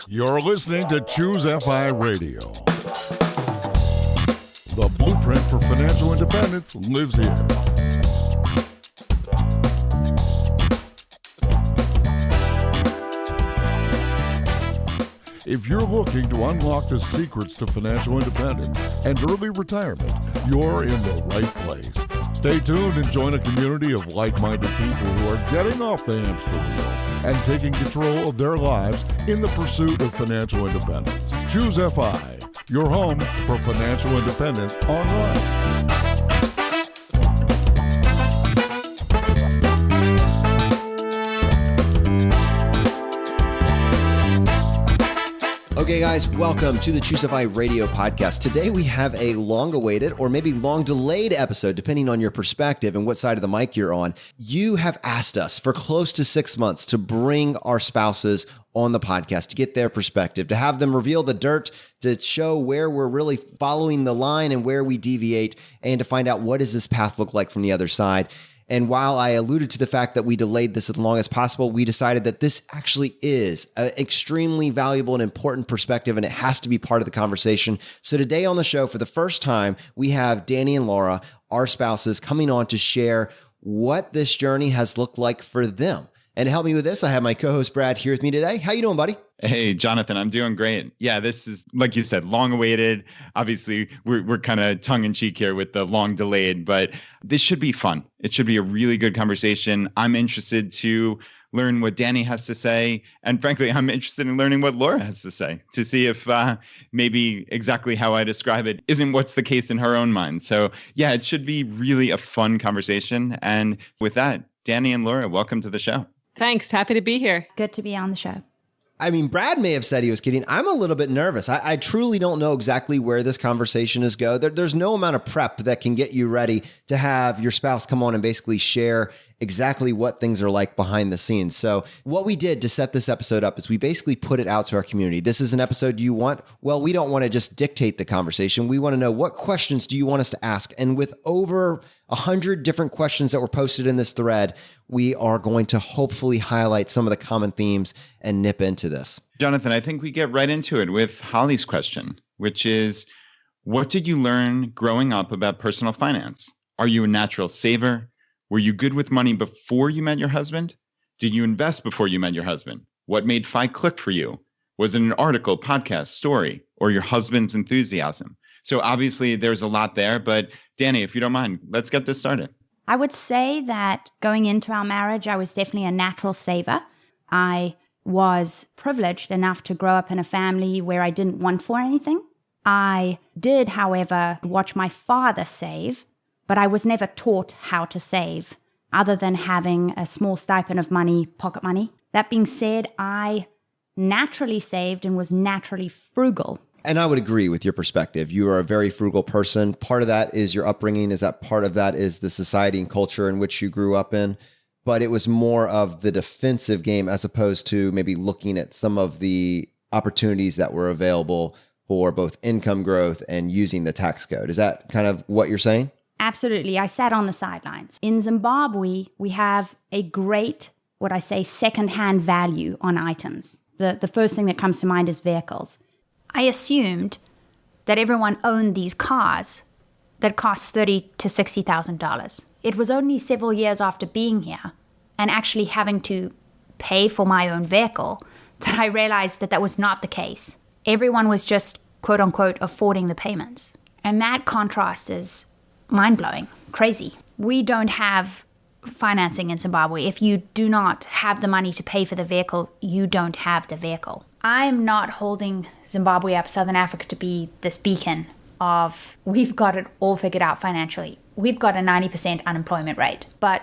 You're listening to Choose FI Radio. The blueprint for financial independence lives here. If you're looking to unlock the secrets to financial independence and early retirement, you're in the right place. Stay tuned and join a community of like-minded people who are getting off the hamster wheel and taking control of their lives in the pursuit of financial independence. Choose FI, your home for financial independence online. Okay, guys, welcome to the Choose FI Radio podcast. Today we have a long-awaited or maybe long-delayed episode, depending on your perspective and what side of the mic you're on. You have asked us for close to 6 months to bring our spouses on the podcast, to get their perspective, to have them reveal the dirt, to show where we're really following the line and where we deviate, and to find out what does this path look like from the other side. And while I alluded to the fact that we delayed this as long as possible, we decided that this actually is an extremely valuable and important perspective, and it has to be part of the conversation. So today on the show, for the first time, we have Dani and Laura, our spouses, coming on to share what this journey has looked like for them. And to help me with this, I have my co-host Brad here with me today. How you doing, buddy? Hey, Jonathan, I'm doing great. Yeah, this is, like you said, long awaited. Obviously, we're kind of tongue in cheek here with the long delayed, but this should be fun. It should be a really good conversation. I'm interested to learn what Dani has to say. And frankly, I'm interested in learning what Laura has to say, to see if maybe exactly how I describe it isn't what's the case in her own mind. So yeah, it should be really a fun conversation. And with that, Dani and Laura, welcome to the show. Thanks. Happy to be here. Good to be on the show. I mean, Brad may have said he was kidding. I'm a little bit nervous. I truly don't know exactly where this conversation is go. There's no amount of prep that can get you ready to have your spouse come on and basically share exactly what things are like behind the scenes. So what we did to set this episode up is we basically put it out to our community. This is an episode you want. Well, we don't want to just dictate the conversation. We want to know, what questions do you want us to ask? And with over 100 different questions that were posted in this thread, we are going to hopefully highlight some of the common themes and nip into this. Jonathan, I think we get right into it with Holly's question, which is, what did you learn growing up about personal finance? Are you a natural saver? Were you good with money before you met your husband? Did you invest before you met your husband? What made FI click for you? Was it an article, podcast, story, or your husband's enthusiasm? So obviously there's a lot there, but Dani, if you don't mind, let's get this started. I would say that going into our marriage, I was definitely a natural saver. I was privileged enough to grow up in a family where I didn't want for anything. I did, however, watch my father save, but I was never taught how to save other than having a small stipend of money, pocket money. That being said, I naturally saved and was naturally frugal. And I would agree with your perspective. You are a very frugal person. Part of that is your upbringing, is that part of that is the society and culture in which you grew up in. But it was more of the defensive game as opposed to maybe looking at some of the opportunities that were available for both income growth and using the tax code. Is that kind of what you're saying? Absolutely. I sat on the sidelines. In Zimbabwe, we have a great, what I say, secondhand value on items. The first thing that comes to mind is vehicles. I assumed that everyone owned these cars that cost $30,000 to $60,000. It was only several years after being here and actually having to pay for my own vehicle that I realized that that was not the case. Everyone was just, quote unquote, affording the payments. And that contrast is mind-blowing, crazy. We don't have financing in Zimbabwe. If you do not have the money to pay for the vehicle, you don't have the vehicle. I'm not holding Zimbabwe up, Southern Africa, to be this beacon of we've got it all figured out financially. We've got a 90% unemployment rate. But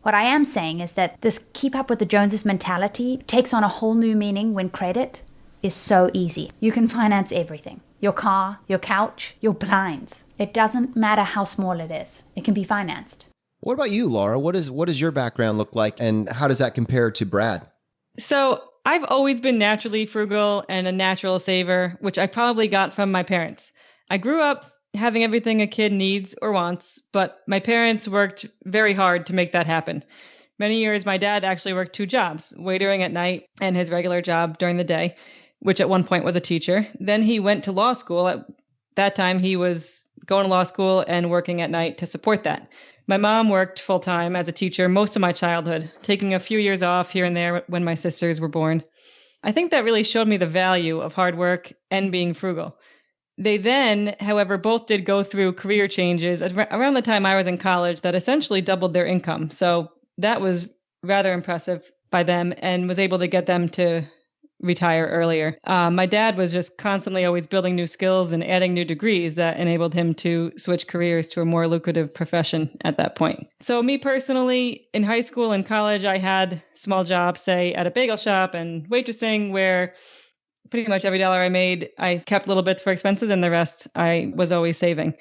what I am saying is that this keep up with the Joneses mentality takes on a whole new meaning when credit is so easy. You can finance everything. Your car, your couch, your blinds. It doesn't matter how small it is. It can be financed. What about you, Laura? What does your background look like, and how does that compare to Brad? So I've always been naturally frugal and a natural saver, which I probably got from my parents. I grew up having everything a kid needs or wants, but my parents worked very hard to make that happen. Many years, my dad actually worked 2 jobs, waitering at night and his regular job during the day. which at one point was a teacher. Then he went to law school. At that time, he was going to law school and working at night to support that. My mom worked full time as a teacher most of my childhood, taking a few years off here and there when my sisters were born. I think that really showed me the value of hard work and being frugal. They then, however, both did go through career changes around the time I was in college that essentially doubled their income. So that was rather impressive by them and was able to get them to retire earlier. My dad was just constantly always building new skills and adding new degrees that enabled him to switch careers to a more lucrative profession at that point. So me personally, in high school and college, I had small jobs, say at a bagel shop and waitressing, where pretty much every dollar I made, I kept little bits for expenses, and the rest I was always saving.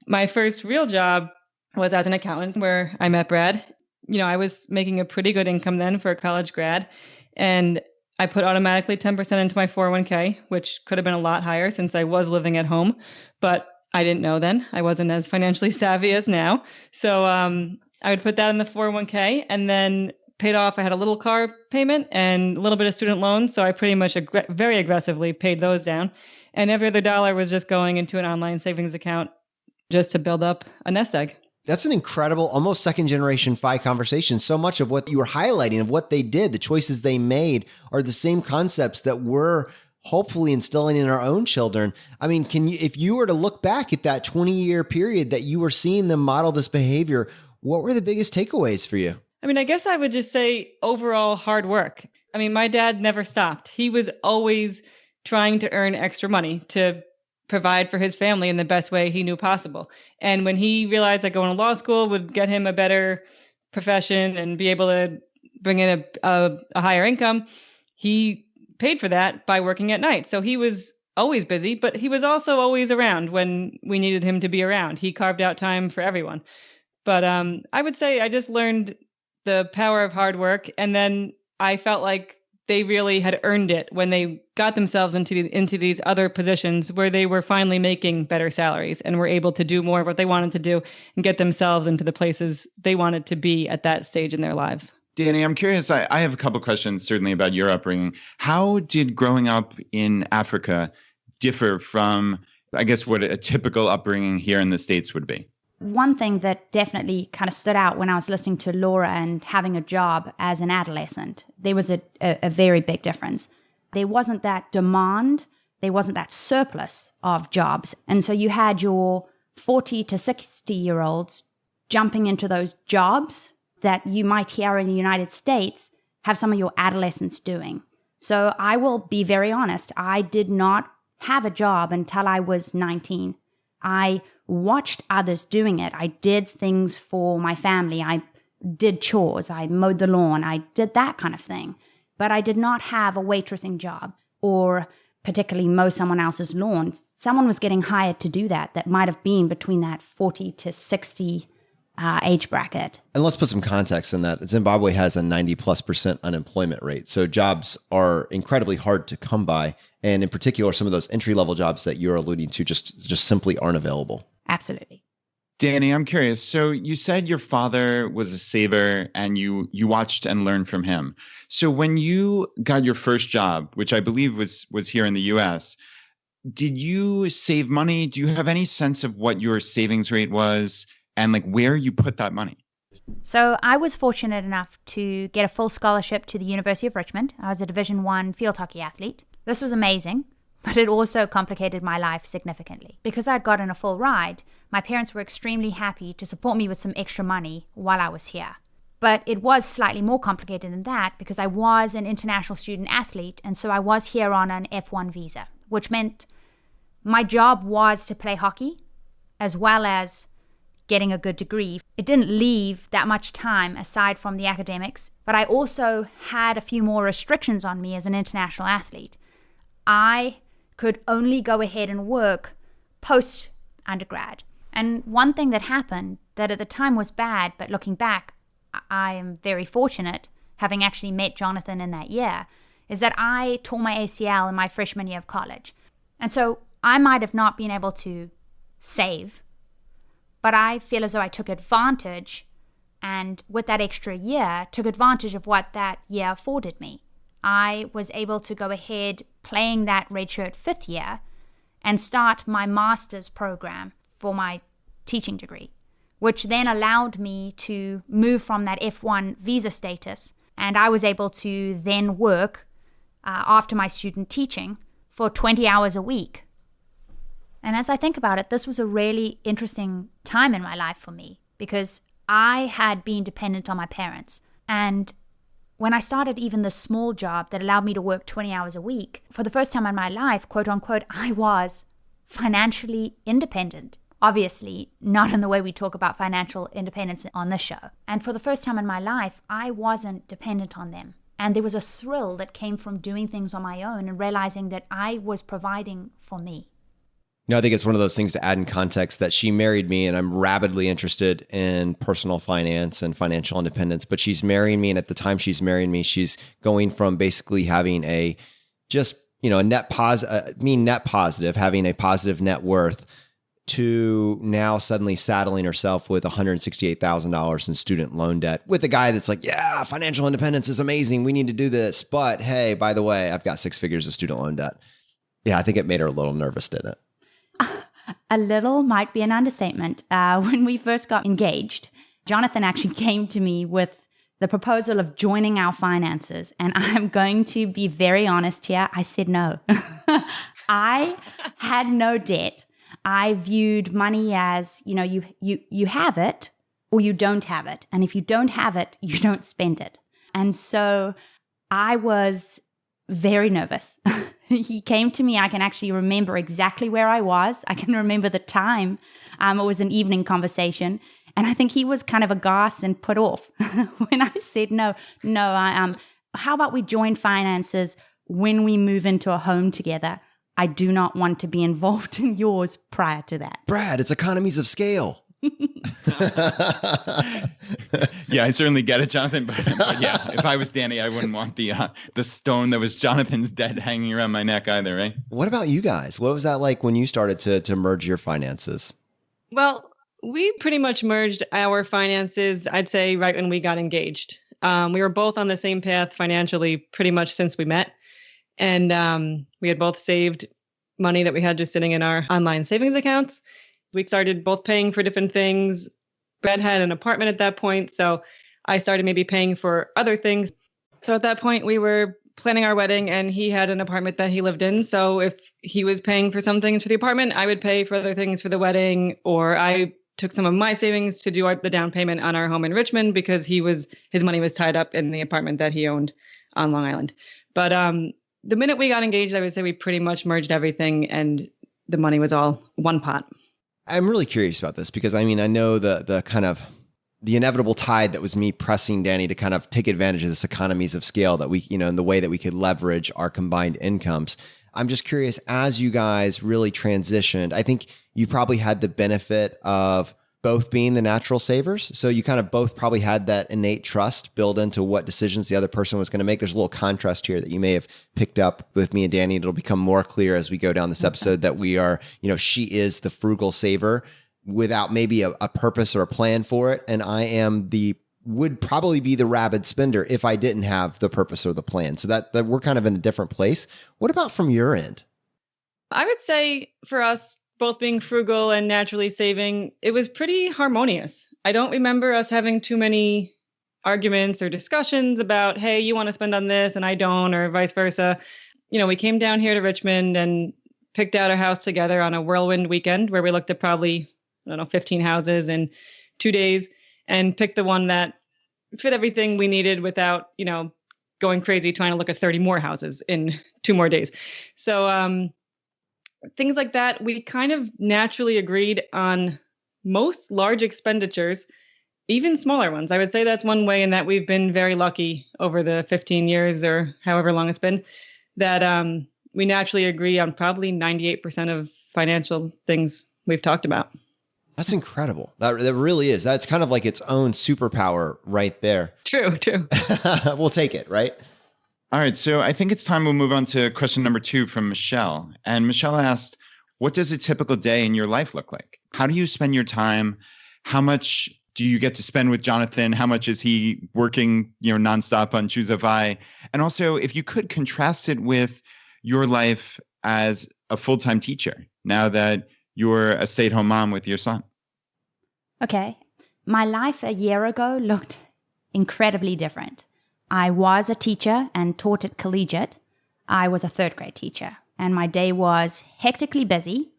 My first real job was as an accountant, where I met Brad. I was making a pretty good income then for a college grad, and I put automatically 10% into my 401k, which could have been a lot higher since I was living at home, but I didn't know then. I wasn't as financially savvy as now. So I would put that in the 401k and then paid off. I had a little car payment and a little bit of student loans. So I pretty much very aggressively paid those down. And every other dollar was just going into an online savings account just to build up a nest egg. That's an incredible, almost second generation FI conversation. So much of what you were highlighting, of what they did, the choices they made, are the same concepts that we're hopefully instilling in our own children. I mean, if you were to look back at that 20-year period that you were seeing them model this behavior, what were the biggest takeaways for you? I mean, I guess I would just say overall hard work. I mean, my dad never stopped. He was always trying to earn extra money to provide for his family in the best way he knew possible. And when he realized that going to law school would get him a better profession and be able to bring in a higher income, he paid for that by working at night. So he was always busy, but he was also always around when we needed him to be around. He carved out time for everyone. But I would say I just learned the power of hard work. And then I felt like they really had earned it when they got themselves into these other positions where they were finally making better salaries and were able to do more of what they wanted to do and get themselves into the places they wanted to be at that stage in their lives. Dani, I'm curious. I have a couple of questions, certainly about your upbringing. How did growing up in Africa differ from, I guess, what a typical upbringing here in the States would be? One thing that definitely kind of stood out when I was listening to Laura and having a job as an adolescent, there was a very big difference. There wasn't that demand, there wasn't that surplus of jobs. And so you had your 40 to 60-year-olds jumping into those jobs that you might hear in the United States have some of your adolescents doing. So I will be very honest, I did not have a job until I was 19. I watched others doing it. I did things for my family. I did chores. I mowed the lawn. I did that kind of thing. But I did not have a waitressing job or particularly mow someone else's lawn. Someone was getting hired to do that might have been between that 40 to 60 age bracket. And let's put some context in that. Zimbabwe has a 90+% unemployment rate. So jobs are incredibly hard to come by. And in particular, some of those entry-level jobs that you're alluding to just simply aren't available. Absolutely. Dani, I'm curious. So you said your father was a saver and you watched and learned from him. So when you got your first job, which I believe was here in the US, did you save money? Do you have any sense of what your savings rate was and like where you put that money? So I was fortunate enough to get a full scholarship to the University of Richmond. I was a Division I field hockey athlete. This was amazing, but it also complicated my life significantly. Because I'd gotten a full ride, my parents were extremely happy to support me with some extra money while I was here. But it was slightly more complicated than that because I was an international student athlete, and so I was here on an F1 visa, which meant my job was to play hockey as well as getting a good degree. It didn't leave that much time aside from the academics, but I also had a few more restrictions on me as an international athlete. I could only go ahead and work post-undergrad. And one thing that happened that at the time was bad, but looking back, I am very fortunate, having actually met Jonathan in that year, is that I tore my ACL in my freshman year of college. And so I might have not been able to save, but I feel as though I took advantage, and with that extra year, took advantage of what that year afforded me. I was able to go ahead playing that redshirt fifth year and start my master's program for my teaching degree, which then allowed me to move from that F1 visa status. And I was able to then work after my student teaching for 20 hours a week. And as I think about it, this was a really interesting time in my life for me because I had been dependent on my parents. And when I started even the small job that allowed me to work 20 hours a week, for the first time in my life, quote unquote, I was financially independent. Obviously, not in the way we talk about financial independence on this show. And for the first time in my life, I wasn't dependent on them. And there was a thrill that came from doing things on my own and realizing that I was providing for me. I think it's one of those things to add in context that she married me and I'm rabidly interested in personal finance and financial independence, but she's marrying me. And at the time she's marrying me, she's going from basically having a just, a net positive, having a positive net worth to now suddenly saddling herself with $168,000 in student loan debt with a guy that's like, yeah, financial independence is amazing. We need to do this. But hey, by the way, I've got 6 figures of student loan debt. Yeah, I think it made her a little nervous, didn't it? A little might be an understatement. When we first got engaged, Jonathan actually came to me with the proposal of joining our finances. And I'm going to be very honest here. I said no. I had no debt. I viewed money as, you have it or you don't have it. And if you don't have it, you don't spend it. And so I was very nervous. He came to me. I can actually remember exactly where I was. I can remember the time. It was an evening conversation. And I think he was kind of aghast and put off when I said, no, how about we join finances when we move into a home together? I do not want to be involved in yours prior to that. Brad, it's economies of scale. Yeah, I certainly get it, Jonathan. But yeah, if I was Dani, I wouldn't want the stone that was Jonathan's debt hanging around my neck either, right? What about you guys? What was that like when you started to merge your finances? Well, we pretty much merged our finances, I'd say, right when we got engaged. We were both on the same path financially pretty much since we met. And we had both saved money that we had just sitting in our online savings accounts. We started both paying for different things. Brad had an apartment at that point, so I started maybe paying for other things. So at that point, we were planning our wedding, and he had an apartment that he lived in. So if he was paying for some things for the apartment, I would pay for other things for the wedding, or I took some of my savings to do the down payment on our home in Richmond because his money was tied up in the apartment that he owned on Long Island. But the minute we got engaged, I would say we pretty much merged everything, and the money was all one pot. I'm really curious about this because I know the kind of the inevitable tide that was me pressing Dani to kind of take advantage of this economies of scale that we, in the way that we could leverage our combined incomes. I'm just curious, as you guys really transitioned, I think you probably had the benefit of both being the natural savers. So you kind of both probably had that innate trust built into what decisions the other person was going to make. There's a little contrast here that you may have picked up with me and Dani. It'll become more clear as we go down this episode that we are, she is the frugal saver without maybe a purpose or a plan for it. And I would probably be the rabid spender if I didn't have the purpose or the plan. So that we're kind of in a different place. What about from your end? I would say for us, both being frugal and naturally saving, it was pretty harmonious. I don't remember us having too many arguments or discussions about, hey, you want to spend on this and I don't, or vice versa. We came down here to Richmond and picked out a house together on a whirlwind weekend where we looked at probably, 15 houses in 2 days and picked the one that fit everything we needed without, going crazy trying to look at 30 more houses in 2 more days. So, things like that, we kind of naturally agreed on most large expenditures, even smaller ones. I would say that's one way in that we've been very lucky over the 15 years or however long it's been that we naturally agree on probably 98% of financial things we've talked about. That's incredible. That really is. That's kind of like its own superpower right there. True. We'll take it, right? All right, so I think it's time we'll move on to question number 2 from Michelle. And Michelle asked, what does a typical day in your life look like? How do you spend your time? How much do you get to spend with Jonathan? How much is he working, nonstop on Choose a Vi? And also, if you could contrast it with your life as a full-time teacher, now that you're a stay-at-home mom with your son. Okay. My life a year ago looked incredibly different. I was a teacher and taught at collegiate. I was a third grade teacher, and my day was hectically busy.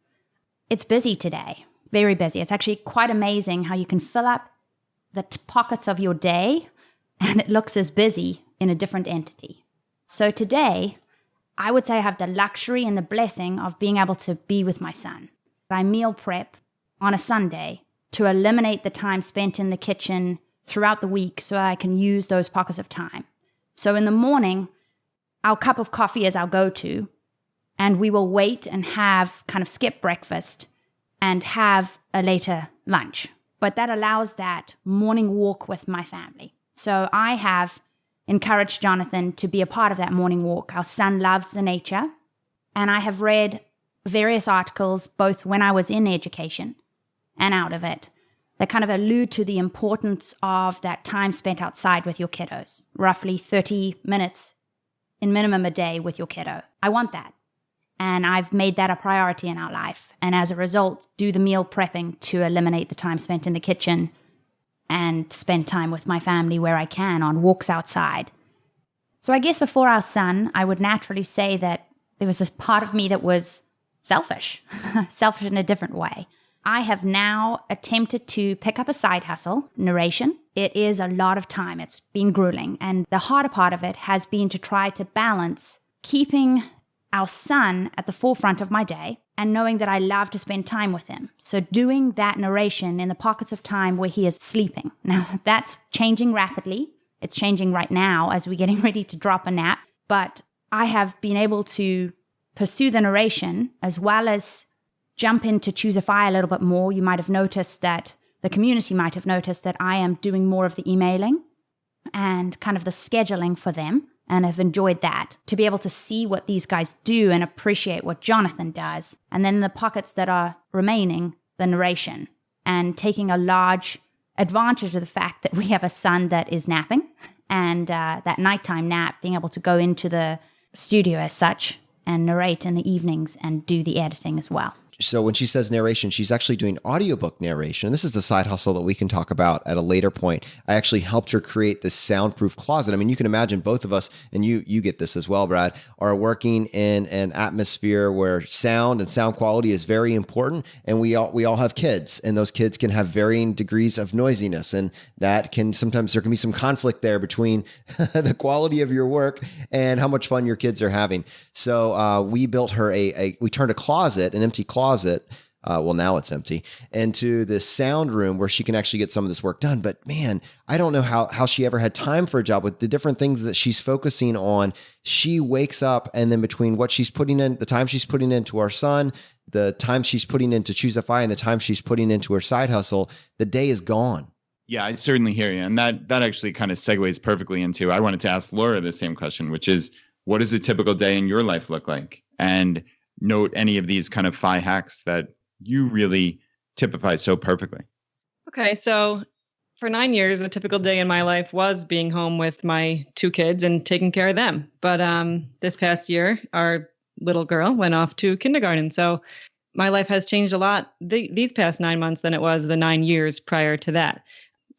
It's busy today, very busy. It's actually quite amazing how you can fill up the pockets of your day and it looks as busy in a different entity. So today, I would say I have the luxury and the blessing of being able to be with my son. I meal prep on a Sunday to eliminate the time spent in the kitchen throughout the week so I can use those pockets of time. So in the morning, our cup of coffee is our go-to, and we will wait and have kind of skip breakfast and have a later lunch. But that allows that morning walk with my family. So I have encouraged Jonathan to be a part of that morning walk. Our son loves the nature, and I have read various articles, both when I was in education and out of it, that kind of allude to the importance of that time spent outside with your kiddos, roughly 30 minutes in minimum a day with your kiddo. I want that. And I've made that a priority in our life. And as a result, do the meal prepping to eliminate the time spent in the kitchen and spend time with my family where I can on walks outside. So I guess before our son, I would naturally say that there was this part of me that was selfish, selfish in a different way. I have now attempted to pick up a side hustle, narration. It is a lot of time. It's been grueling. And the harder part of it has been to try to balance keeping our son at the forefront of my day and knowing that I love to spend time with him. So doing that narration in the pockets of time where he is sleeping. Now, that's changing rapidly. It's changing right now as we're getting ready to drop a nap. But I have been able to pursue the narration as well as jump into Choose a Fire a little bit more. You might have noticed that the community might have noticed that I am doing more of the emailing and kind of the scheduling for them, and have enjoyed that, to be able to see what these guys do and appreciate what Jonathan does. And then the pockets that are remaining, the narration, and taking a large advantage of the fact that we have a son that is napping, and that nighttime nap, being able to go into the studio as such and narrate in the evenings and do the editing as well. So when she says narration, she's actually doing audiobook narration. This is the side hustle that we can talk about at a later point. I actually helped her create this soundproof closet. I mean, you can imagine both of us, and you get this as well, Brad, are working in an atmosphere where sound and sound quality is very important. And we all have kids, and those kids can have varying degrees of noisiness. And that can sometimes, there can be some conflict there between the quality of your work and how much fun your kids are having. So we built her we turned a closet, an empty closet, well, now it's empty, into this sound room where she can actually get some of this work done. But man, I don't know how she ever had time for a job with the different things that she's focusing on. She wakes up, and then between what she's putting in, the time she's putting into our son, the time she's putting into Choose a Fire, and the time she's putting into her side hustle, the day is gone. Yeah, I certainly hear you. And that actually kind of segues perfectly into, I wanted to ask Laura the same question, which is, what does a typical day in your life look like? And note any of these kind of 5 hacks that you really typify so perfectly. Okay, so for 9 years, a typical day in my life was being home with my 2 kids and taking care of them. But this past year, our little girl went off to kindergarten. So my life has changed a lot these past 9 months than it was the 9 years prior to that.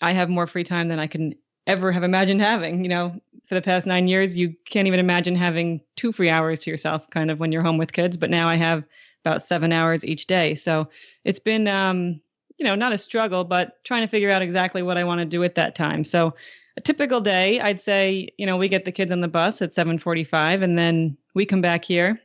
I have more free time than I can ever have imagined having. You know, for the past 9 years, you can't even imagine having 2 free hours to yourself kind of when you're home with kids. But now I have about 7 hours each day. So it's been, not a struggle, but trying to figure out exactly what I want to do at that time. So a typical day, I'd say, we get the kids on the bus at 7:45, and then we come back here.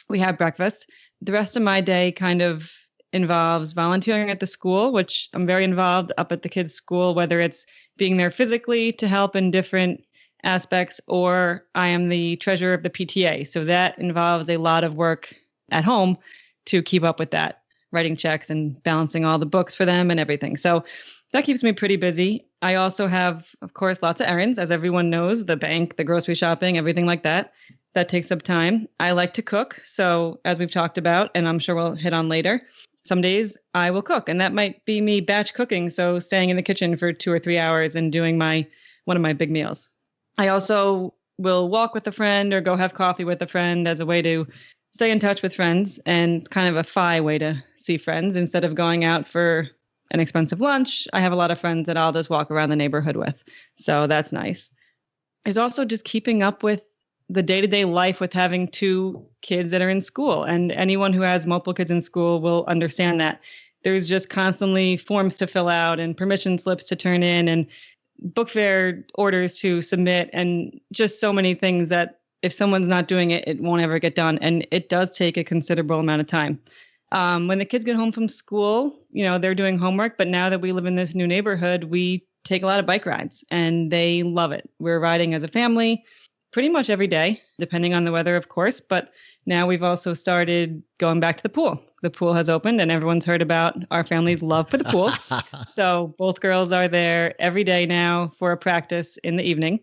We have breakfast. The rest of my day kind of involves volunteering at the school, which I'm very involved up at the kids' school, whether it's being there physically to help in different aspects, or I am the treasurer of the PTA. So that involves a lot of work at home to keep up with that, writing checks and balancing all the books for them and everything. So that keeps me pretty busy. I also have, of course, lots of errands, as everyone knows, the bank, the grocery shopping, everything like that. That takes up time. I like to cook. So as we've talked about, and I'm sure we'll hit on later, some days I will cook, and that might be me batch cooking. So staying in the kitchen for 2 or 3 hours and doing one of my big meals. I also will walk with a friend or go have coffee with a friend as a way to stay in touch with friends and kind of a FI way to see friends instead of going out for an expensive lunch. I have a lot of friends that I'll just walk around the neighborhood with. So that's nice. There's also just keeping up with the day-to-day life with having 2 kids that are in school. And anyone who has multiple kids in school will understand that. There's just constantly forms to fill out and permission slips to turn in and book fair orders to submit and just so many things that if someone's not doing it, it won't ever get done. And it does take a considerable amount of time. When the kids get home from school, they're doing homework. But now that we live in this new neighborhood, we take a lot of bike rides and they love it. We're riding as a family pretty much every day, depending on the weather, of course. But now we've also started going back to the pool. The pool has opened and everyone's heard about our family's love for the pool. So both girls are there every day now for a practice in the evening.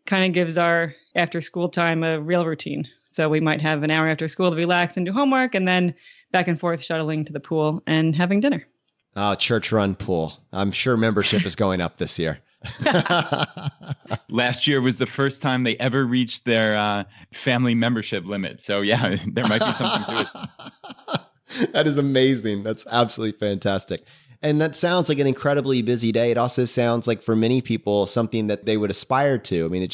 Kind of gives our after school time a real routine. So we might have an hour after school to relax and do homework and then back and forth shuttling to the pool and having dinner. Oh, church run pool. I'm sure membership is going up this year. Last year was the first time they ever reached their family membership limit. So yeah, there might be something to it. That is amazing. That's absolutely fantastic. And that sounds like an incredibly busy day. It also sounds like for many people, something that they would aspire to. I mean,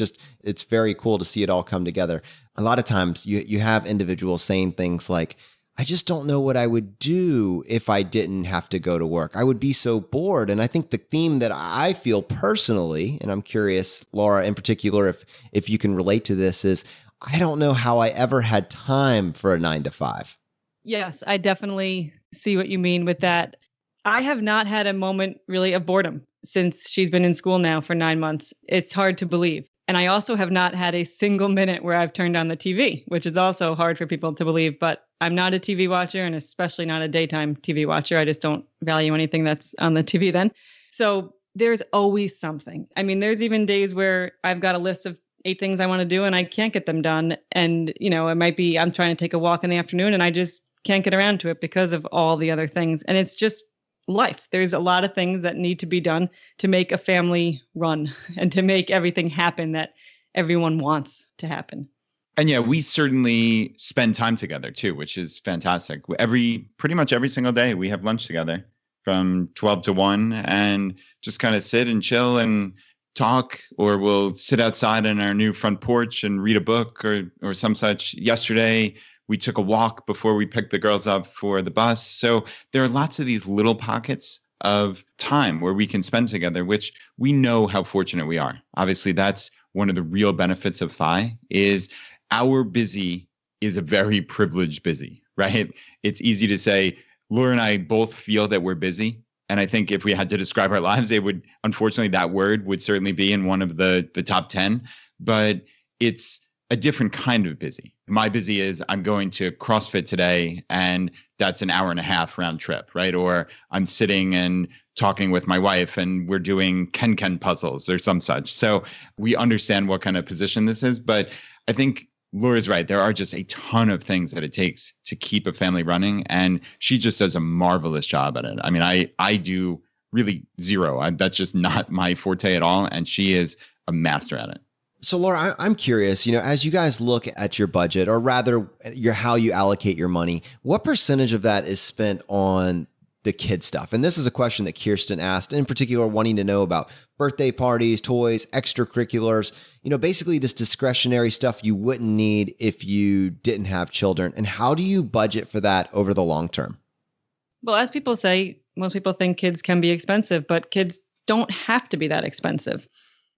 it's very cool to see it all come together. A lot of times you have individuals saying things like, I just don't know what I would do if I didn't have to go to work. I would be so bored. And I think the theme that I feel personally, and I'm curious, Laura, in particular, if you can relate to this, is I don't know how I ever had time for a 9 to 5. Yes, I definitely see what you mean with that. I have not had a moment really of boredom since she's been in school now for 9 months. It's hard to believe. And I also have not had a single minute where I've turned on the TV, which is also hard for people to believe. But I'm not a TV watcher and especially not a daytime TV watcher. I just don't value anything that's on the TV then. So there's always something. I mean, there's even days where I've got a list of 8 things I want to do and I can't get them done. And, it might be I'm trying to take a walk in the afternoon and I just can't get around to it because of all the other things. And it's just life. There's a lot of things that need to be done to make a family run and to make everything happen that everyone wants to happen. And yeah, we certainly spend time together too, which is fantastic. Pretty much every single day we have lunch together from 12 to 1 and just kind of sit and chill and talk, or we'll sit outside on our new front porch and read a book or some such. Yesterday, we took a walk before we picked the girls up for the bus. So there are lots of these little pockets of time where we can spend together, which we know how fortunate we are. Obviously, that's one of the real benefits of FI is our busy is a very privileged busy, right? It's easy to say, Laura and I both feel that we're busy. And I think if we had to describe our lives, unfortunately, that word would certainly be in one of the top 10, but it's a different kind of busy. My busy is I'm going to CrossFit today and that's an hour and a half round trip, right? Or I'm sitting and talking with my wife and we're doing Ken puzzles or some such. So we understand what kind of position this is, but I think Laura's right. There are just a ton of things that it takes to keep a family running. And she just does a marvelous job at it. I mean, I do really zero. That's just not my forte at all. And she is a master at it. So Laura, I'm curious, as you guys look at your budget, or rather how you allocate your money, what percentage of that is spent on the kid stuff? And this is a question that Kirsten asked, in particular, wanting to know about birthday parties, toys, extracurriculars, basically this discretionary stuff you wouldn't need if you didn't have children. And how do you budget for that over the long term? Well, as people say, most people think kids can be expensive, but kids don't have to be that expensive.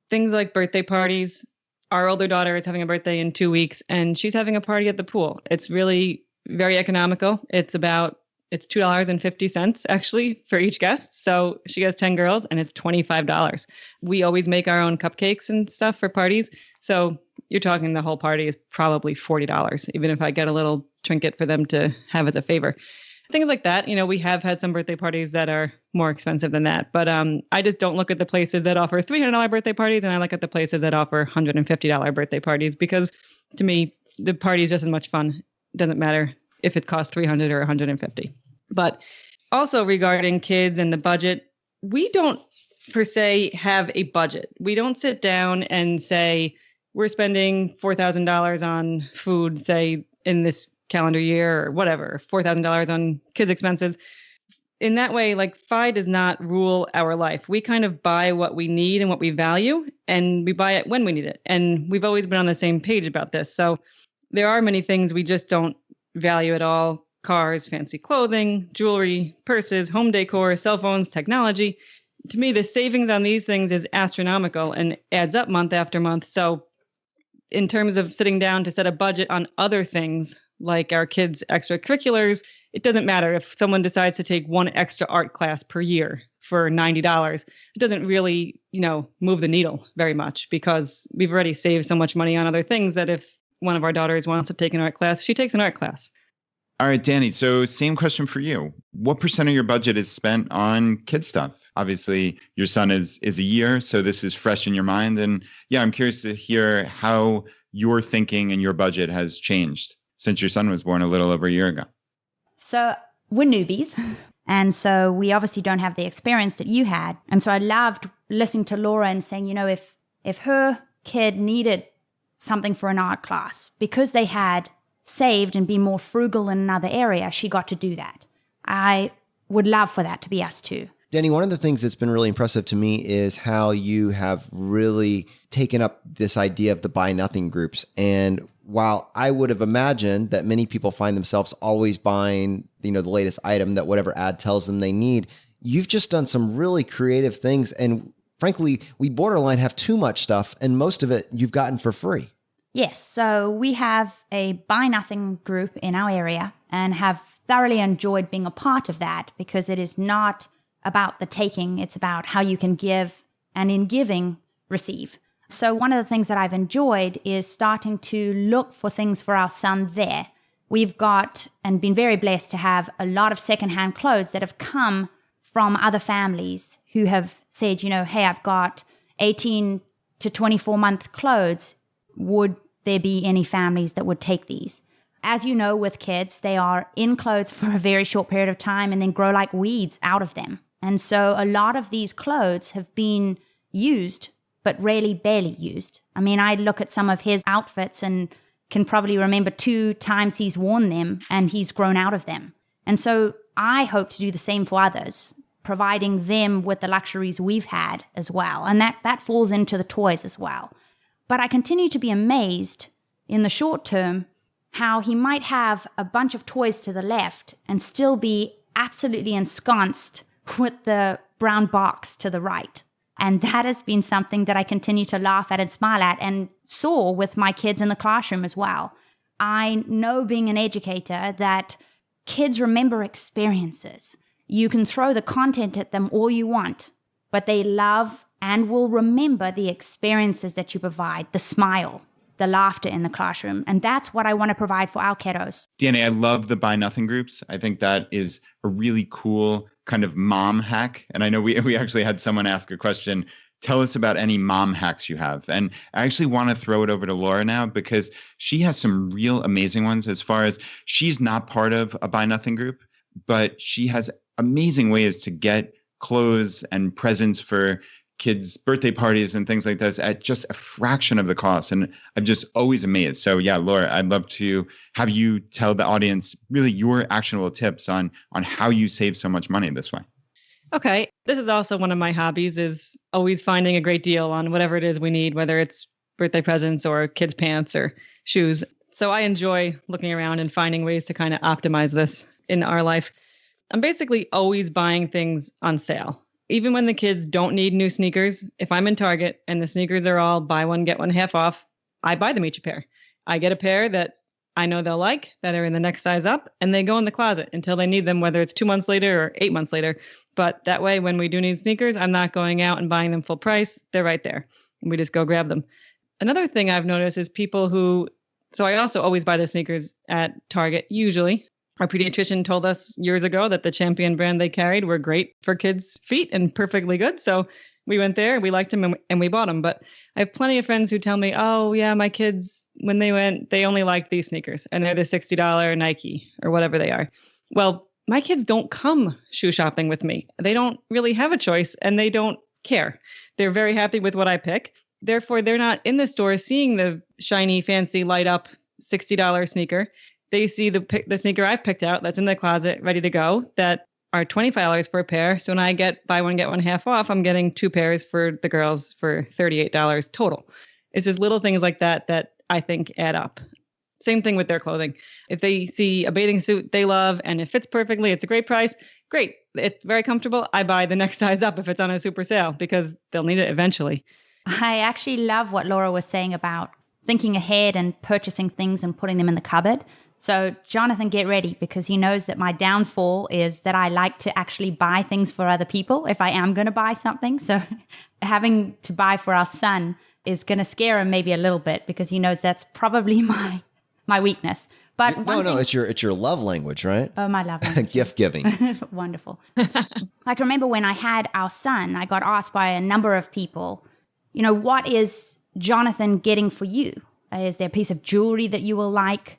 Things like birthday parties. Our older daughter is having a birthday in 2 weeks and she's having a party at the pool. It's really very economical. It's $2.50 actually for each guest. So she has 10 girls and it's $25. We always make our own cupcakes and stuff for parties. So you're talking the whole party is probably $40, even if I get a little trinket for them to have as a favor. Things like that. We have had some birthday parties that are more expensive than that. But I just don't look at the places that offer $300 birthday parties. And I look at the places that offer $150 birthday parties, because to me, the party is just as much fun. It doesn't matter if it costs $300 or $150. But also regarding kids and the budget, we don't per se have a budget. We don't sit down and say, we're spending $4,000 on food, say in this calendar year or whatever, $4,000 on kids' expenses. In that way, like FI does not rule our life. We kind of buy what we need and what we value, and we buy it when we need it. And we've always been on the same page about this. So there are many things we just don't value at all. Cars, fancy clothing, jewelry, purses, home decor, cell phones, technology. To me, the savings on these things is astronomical and adds up month after month. So in terms of sitting down to set a budget on other things like our kids' extracurriculars, it doesn't matter if someone decides to take one extra art class per year for $90. It doesn't really, move the needle very much because we've already saved so much money on other things that if one of our daughters wants to take an art class, she takes an art class. All right, Dani. So same question for you. What % of your budget is spent on kid stuff? Obviously, your son is a year, so this is fresh in your mind. And yeah, I'm curious to hear how your thinking and your budget has changed since your son was born a little over a year ago. So we're newbies. And so we obviously don't have the experience that you had. And so I loved listening to Laura and saying, if her kid needed something for an art class, because they had saved and been more frugal in another area, she got to do that. I would love for that to be us too. Dani, one of the things that's been really impressive to me is how you have really taken up this idea of the buy nothing groups. And while I would have imagined that many people find themselves always buying, the latest item that whatever ad tells them they need, you've just done some really creative things. And frankly, we borderline have too much stuff, and most of it you've gotten for free. Yes. So we have a buy nothing group in our area and have thoroughly enjoyed being a part of that because it is not about the taking. It's about how you can give and in giving, receive. So one of the things that I've enjoyed is starting to look for things for our son there. We've got and been very blessed to have a lot of secondhand clothes that have come from other families who have said, hey, I've got 18 to 24 month clothes. Would there be any families that would take these? As you know, with kids, they are in clothes for a very short period of time and then grow like weeds out of them. And so a lot of these clothes have been used, but barely used. I mean, I look at some of his outfits and can probably remember 2 times he's worn them and he's grown out of them. And so I hope to do the same for others, providing them with the luxuries we've had as well. And that falls into the toys as well. But I continue to be amazed in the short term how he might have a bunch of toys to the left and still be absolutely ensconced with the brown box to the right. And that has been something that I continue to laugh at and smile at and saw with my kids in the classroom as well. I know, being an educator, that kids remember experiences. You can throw the content at them all you want, but they love and will remember the experiences that you provide, the smile, the laughter in the classroom. And that's what I want to provide for our kiddos. Dani, I love the buy nothing groups. I think that is a really cool kind of mom hack. And I know we actually had someone ask a question. Tell us about any mom hacks you have. And I actually want to throw it over to Laura now because she has some real amazing ones as far as she's not part of a buy nothing group, but she has amazing ways to get clothes and presents for kids' birthday parties and things like this at just a fraction of the cost. And I'm just always amazed. So yeah, Laura, I'd love to have you tell the audience really your actionable tips on how you save so much money this way. Okay. This is also one of my hobbies, is always finding a great deal on whatever it is we need, whether it's birthday presents or kids' pants or shoes. So I enjoy looking around and finding ways to kind of optimize this in our life. I'm basically always buying things on sale. Even when the kids don't need new sneakers, if I'm in Target and the sneakers are all buy one, get one half off, I buy them each a pair. I get a pair that I know they'll like, that are in the next size up, and they go in the closet until they need them, whether it's 2 months later or 8 months later. But that way, when we do need sneakers, I'm not going out and buying them full price. They're right there. And we just go grab them. Another thing I've noticed is people who, so I also always buy the sneakers at Target, usually. Our pediatrician told us years ago that the Champion brand they carried were great for kids' feet and perfectly good. So we went there, we liked them, and we bought them. But I have plenty of friends who tell me, oh, yeah, my kids, when they went, they only liked these sneakers, and they're the $60 Nike or whatever they are. Well, my kids don't come shoe shopping with me. They don't really have a choice, and they don't care. They're very happy with what I pick. Therefore, they're not in the store seeing the shiny, fancy, light up $60 sneaker. They see the sneaker I've picked out that's in the closet ready to go that are $25 for a pair. So when I get buy one, get one half off, I'm getting 2 pairs for the girls for $38 total. It's just little things like that that I think add up. Same thing with their clothing. If they see a bathing suit they love and it fits perfectly, it's a great price. Great. It's very comfortable. I buy the next size up if it's on a super sale because they'll need it eventually. I actually love what Laura was saying about thinking ahead and purchasing things and putting them in the cupboard. So Jonathan, get ready, because he knows that my downfall is that I like to actually buy things for other people if I am going to buy something. So having to buy for our son is going to scare him maybe a little bit because he knows that's probably my weakness. But it's your love language, right? Oh, my love language. Gift giving. Wonderful. I can remember when I had our son, I got asked by a number of people, what is Jonathan getting for you? Is there a piece of jewelry that you will like?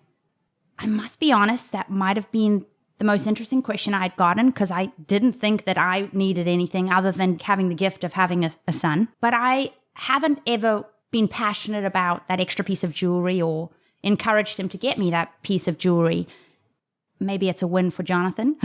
I must be honest, that might have been the most interesting question I'd gotten because I didn't think that I needed anything other than having the gift of having a son. But I haven't ever been passionate about that extra piece of jewelry or encouraged him to get me that piece of jewelry. Maybe it's a win for Jonathan.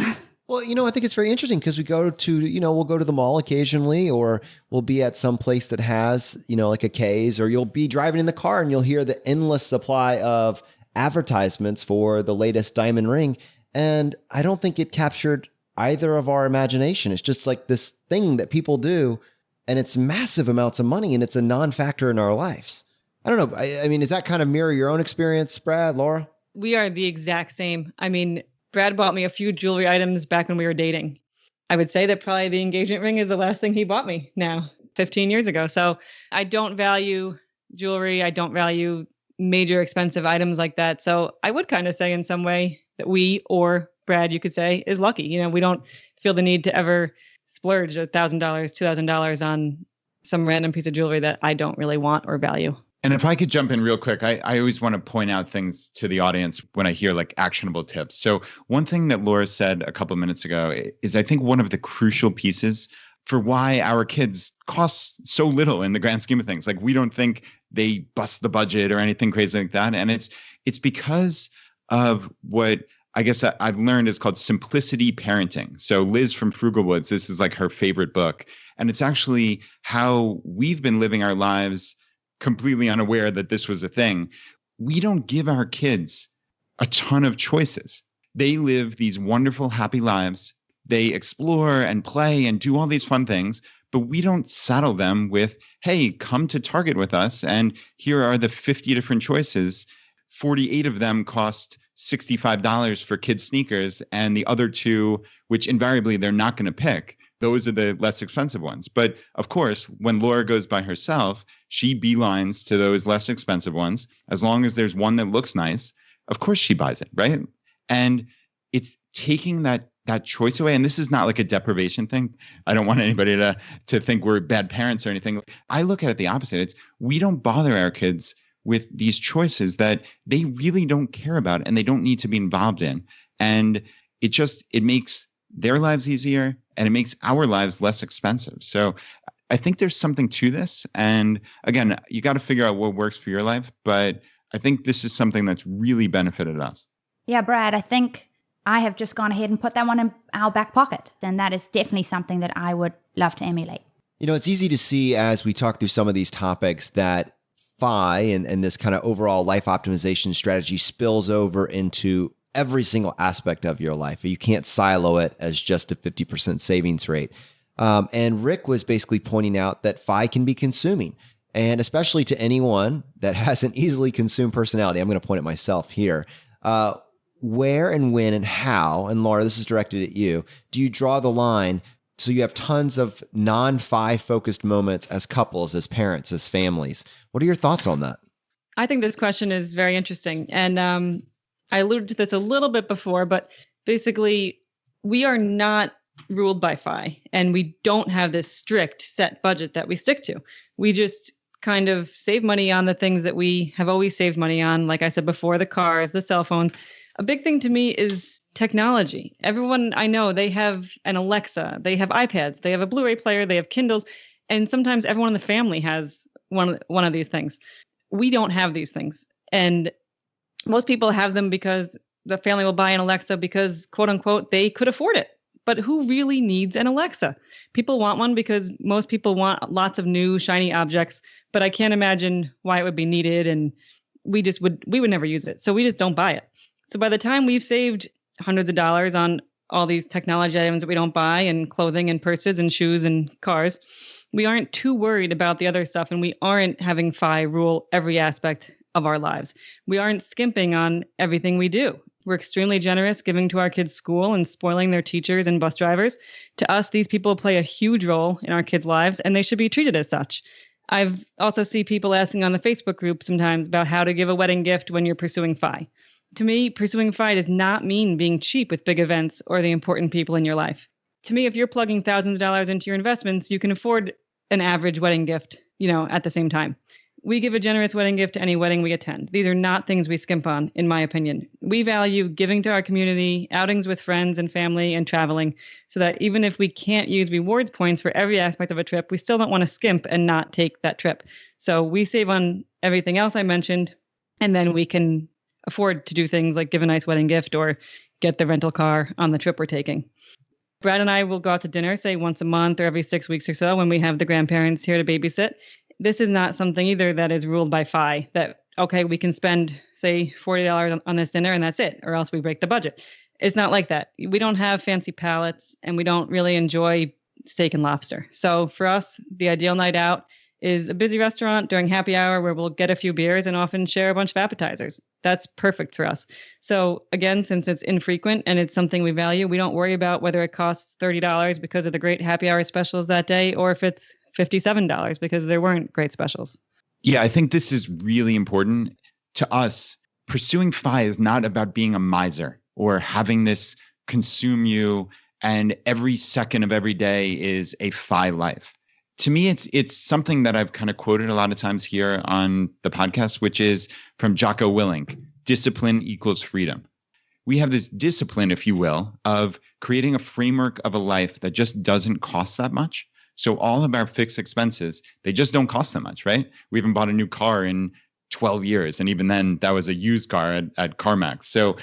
Well, I think it's very interesting because we go to, we'll go to the mall occasionally, or we'll be at some place that has, like a K's, or you'll be driving in the car and you'll hear the endless supply of advertisements for the latest diamond ring. And I don't think it captured either of our imagination. It's just like this thing that people do, and it's massive amounts of money, and it's a non-factor in our lives. I don't know. I mean, does that kind of mirror your own experience, Brad, Laura? We are the exact same. I mean, Brad bought me a few jewelry items back when we were dating. I would say that probably the engagement ring is the last thing he bought me now, 15 years ago. So I don't value jewelry. I don't value major expensive items like that. So I would kind of say in some way that we, or Brad, you could say, is lucky. We don't feel the need to ever splurge $1,000, $2,000 on some random piece of jewelry that I don't really want or value. And if I could jump in real quick, I always want to point out things to the audience when I hear like actionable tips. So one thing that Laura said a couple of minutes ago is I think one of the crucial pieces for why our kids cost so little in the grand scheme of things. Like we don't think they bust the budget or anything crazy like that. And it's because of what I guess I've learned is called simplicity parenting. So Liz from Frugal Woods, this is like her favorite book. And it's actually how we've been living our lives completely unaware that this was a thing. We don't give our kids a ton of choices. They live these wonderful, happy lives. They explore and play and do all these fun things, but we don't saddle them with, hey, come to Target with us, and here are the 50 different choices. 48 of them cost $65 for kids' sneakers, and the other 2, which invariably they're not going to pick, those are the less expensive ones. But of course, when Laura goes by herself, she beelines to those less expensive ones. As long as there's one that looks nice, of course she buys it, right? And it's taking that choice away. And this is not like a deprivation thing. I don't want anybody to think we're bad parents or anything. I look at it the opposite. It's we don't bother our kids with these choices that they really don't care about and they don't need to be involved in. And it makes their lives easier and it makes our lives less expensive. So I think there's something to this. And again, you got to figure out what works for your life. But I think this is something that's really benefited us. Yeah, Brad, I think I have just gone ahead and put that one in our back pocket. And that is definitely something that I would love to emulate. It's easy to see as we talk through some of these topics that FI and this kind of overall life optimization strategy spills over into every single aspect of your life. You can't silo it as just a 50% savings rate. And Rick was basically pointing out that FI can be consuming. And especially to anyone that has an easily consumed personality, I'm going to point at myself here. Where and when and how, and Laura, this is directed at you, do you draw the line so you have tons of non-FI focused moments as couples, as parents, as families? What are your thoughts on that? I think this question is very interesting. And I alluded to this a little bit before, but basically we are not ruled by FI and we don't have this strict set budget that we stick to. We just kind of save money on the things that we have always saved money on. Like I said before, the cars, the cell phones. A big thing to me is technology. Everyone I know, they have an Alexa, they have iPads, they have a Blu-ray player, they have Kindles, and sometimes everyone in the family has one of these things. We don't have these things. And most people have them because the family will buy an Alexa because, quote unquote, they could afford it. But who really needs an Alexa? People want one because most people want lots of new shiny objects, but I can't imagine why it would be needed. And we would never use it. So we just don't buy it. So by the time we've saved hundreds of dollars on all these technology items that we don't buy, and clothing and purses and shoes and cars, we aren't too worried about the other stuff. And we aren't having FI rule every aspect of our lives. We aren't skimping on everything we do. We're extremely generous, giving to our kids' school and spoiling their teachers and bus drivers. To us, these people play a huge role in our kids' lives, and they should be treated as such. I've also see people asking on the Facebook group sometimes about how to give a wedding gift when you're pursuing FI. To me, pursuing FI does not mean being cheap with big events or the important people in your life. To me, if you're plugging thousands of dollars into your investments, you can afford an average wedding gift, at the same time. We give a generous wedding gift to any wedding we attend. These are not things we skimp on, in my opinion. We value giving to our community, outings with friends and family, and traveling, so that even if we can't use rewards points for every aspect of a trip, we still don't want to skimp and not take that trip. So we save on everything else I mentioned, and then we can afford to do things like give a nice wedding gift or get the rental car on the trip we're taking. Brad and I will go out to dinner, say once a month or every 6 weeks or so when we have the grandparents here to babysit. This is not something either that is ruled by FI, that, okay, we can spend, say, $40 on this dinner and that's it, or else we break the budget. It's not like that. We don't have fancy palates and we don't really enjoy steak and lobster. So for us, the ideal night out is a busy restaurant during happy hour where we'll get a few beers and often share a bunch of appetizers. That's perfect for us. So again, since it's infrequent and it's something we value, we don't worry about whether it costs $30 because of the great happy hour specials that day, or if it's $57 because there weren't great specials. Yeah, I think this is really important to us. Pursuing FI is not about being a miser or having this consume you and every second of every day is a FI life. To me, it's something that I've kind of quoted a lot of times here on the podcast, which is from Jocko Willink, discipline equals freedom. We have this discipline, if you will, of creating a framework of a life that just doesn't cost that much. So all of our fixed expenses, they just don't cost that much, right? We haven't bought a new car in 12 years. And even then, that was a used car at CarMax. So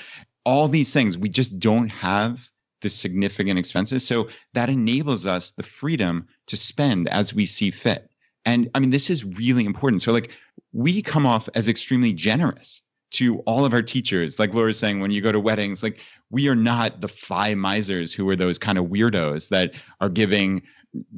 all these things, we just don't have the significant expenses. So that enables us the freedom to spend as we see fit. And I mean, this is really important. So like we come off as extremely generous to all of our teachers. Like Laura's saying, when you go to weddings, like we are not the FI misers who are those kind of weirdos that are giving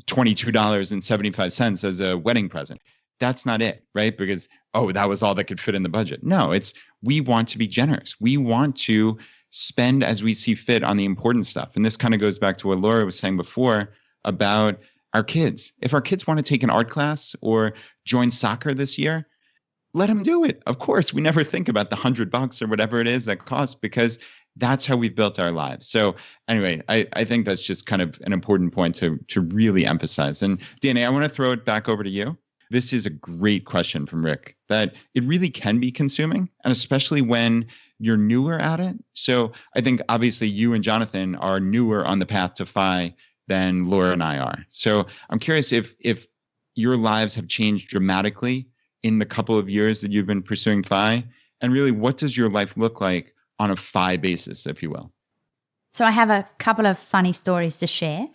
$22.75 as a wedding present. That's not it, right? Because, that was all that could fit in the budget. No, we want to be generous. We want to spend as we see fit on the important stuff. And this kind of goes back to what Laura was saying before about our kids. If our kids want to take an art class or join soccer this year, let them do it. Of course, we never think about the $100 or whatever it is that costs, because that's how we've built our lives. So anyway, I think that's just kind of an important point to really emphasize. And Dani, I want to throw it back over to you. This is a great question from Rick, that it really can be consuming, and especially when you're newer at it. So I think obviously you and Jonathan are newer on the path to FI than Laura and I are. So I'm curious if your lives have changed dramatically in the couple of years that you've been pursuing FI, and really what does your life look like on a FI basis, if you will? So I have a couple of funny stories to share.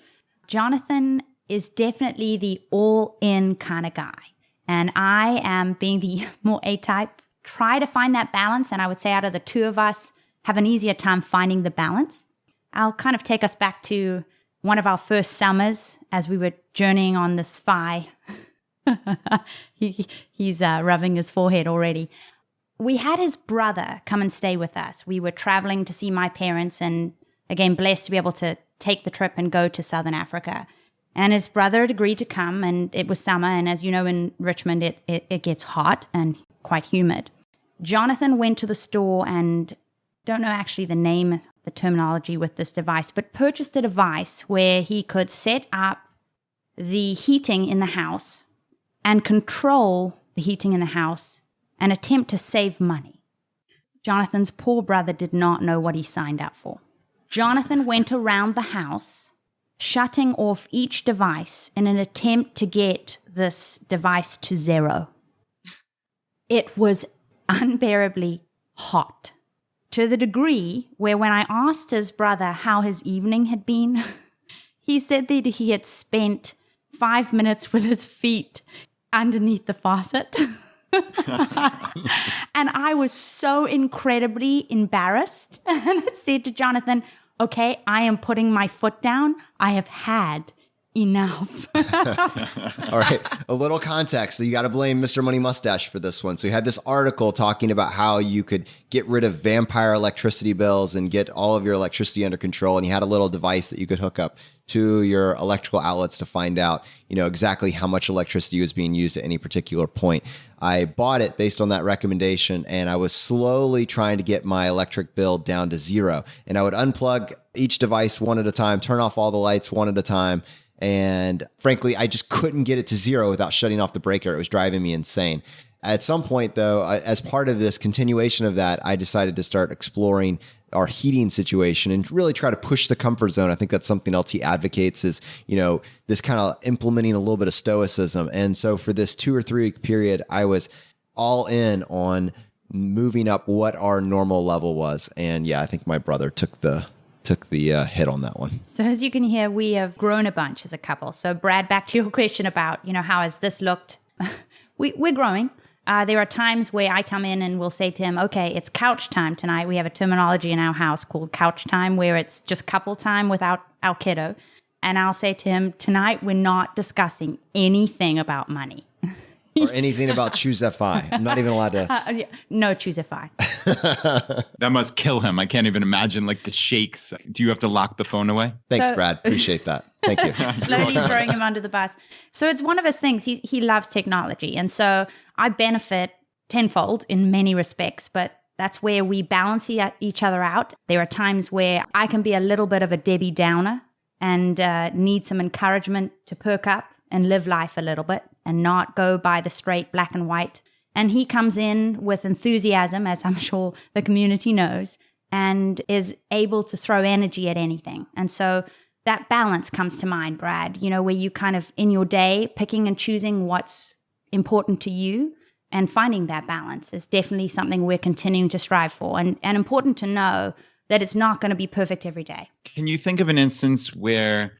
Jonathan is definitely the all-in kind of guy. And I am being the more A-type. Try to find that balance. And I would say out of the two of us, have an easier time finding the balance. I'll kind of take us back to one of our first summers as we were journeying on this FI. He's rubbing his forehead already. We had his brother come and stay with us. We were traveling to see my parents, and again, blessed to be able to take the trip and go to Southern Africa. And his brother had agreed to come, and it was summer. And as you know, in Richmond, it gets hot and quite humid. Jonathan went to the store and don't know actually the name, the terminology with this device, but purchased a device where he could set up the heating in the house and control the heating in the house and attempt to save money. Jonathan's poor brother did not know what he signed up for. Jonathan went around the house shutting off each device in an attempt to get this device to 0. It was unbearably hot, to the degree where when I asked his brother how his evening had been, he said that he had spent 5 minutes with his feet underneath the faucet. And I was so incredibly embarrassed. And I said to Jonathan, okay, I am putting my foot down. I have had enough. All right. A little context. You got to blame Mr. Money Mustache for this one. So he had this article talking about how you could get rid of vampire electricity bills and get all of your electricity under control. And he had a little device that you could hook up to your electrical outlets to find out, exactly how much electricity was being used at any particular point. I bought it based on that recommendation, and I was slowly trying to get my electric bill down to 0. And I would unplug each device one at a time, turn off all the lights one at a time. And frankly, I just couldn't get it to 0 without shutting off the breaker. It was driving me insane. At some point, though, as part of this continuation of that, I decided to start exploring our heating situation and really try to push the comfort zone. I think that's something else he advocates is, this kind of implementing a little bit of stoicism. And so for this 2 or 3 week period, I was all in on moving up what our normal level was. And yeah, I think my brother took the hit on that one. So as you can hear, we have grown a bunch as a couple. So Brad, back to your question about, how has this looked? We're growing. There are times where I come in and will say to him, okay, it's couch time tonight. We have a terminology in our house called couch time where it's just couple time without our kiddo. And I'll say to him, tonight we're not discussing anything about money. Or anything about Choose FI. I'm not even allowed to. No Choose FI. That must kill him. I can't even imagine the shakes. Do you have to lock the phone away? Thanks, Brad. Appreciate that. Thank you. Slowly throwing him under the bus. So it's one of his things. He loves technology. And so I benefit tenfold in many respects, but that's where we balance each other out. There are times where I can be a little bit of a Debbie Downer and need some encouragement to perk up and live life a little bit and not go by the straight black and white. And he comes in with enthusiasm, as I'm sure the community knows, and is able to throw energy at anything. And so that balance comes to mind, Brad, where you kind of in your day picking and choosing what's important to you and finding that balance is definitely something we're continuing to strive for. And important to know that it's not going to be perfect every day. Can you think of an instance where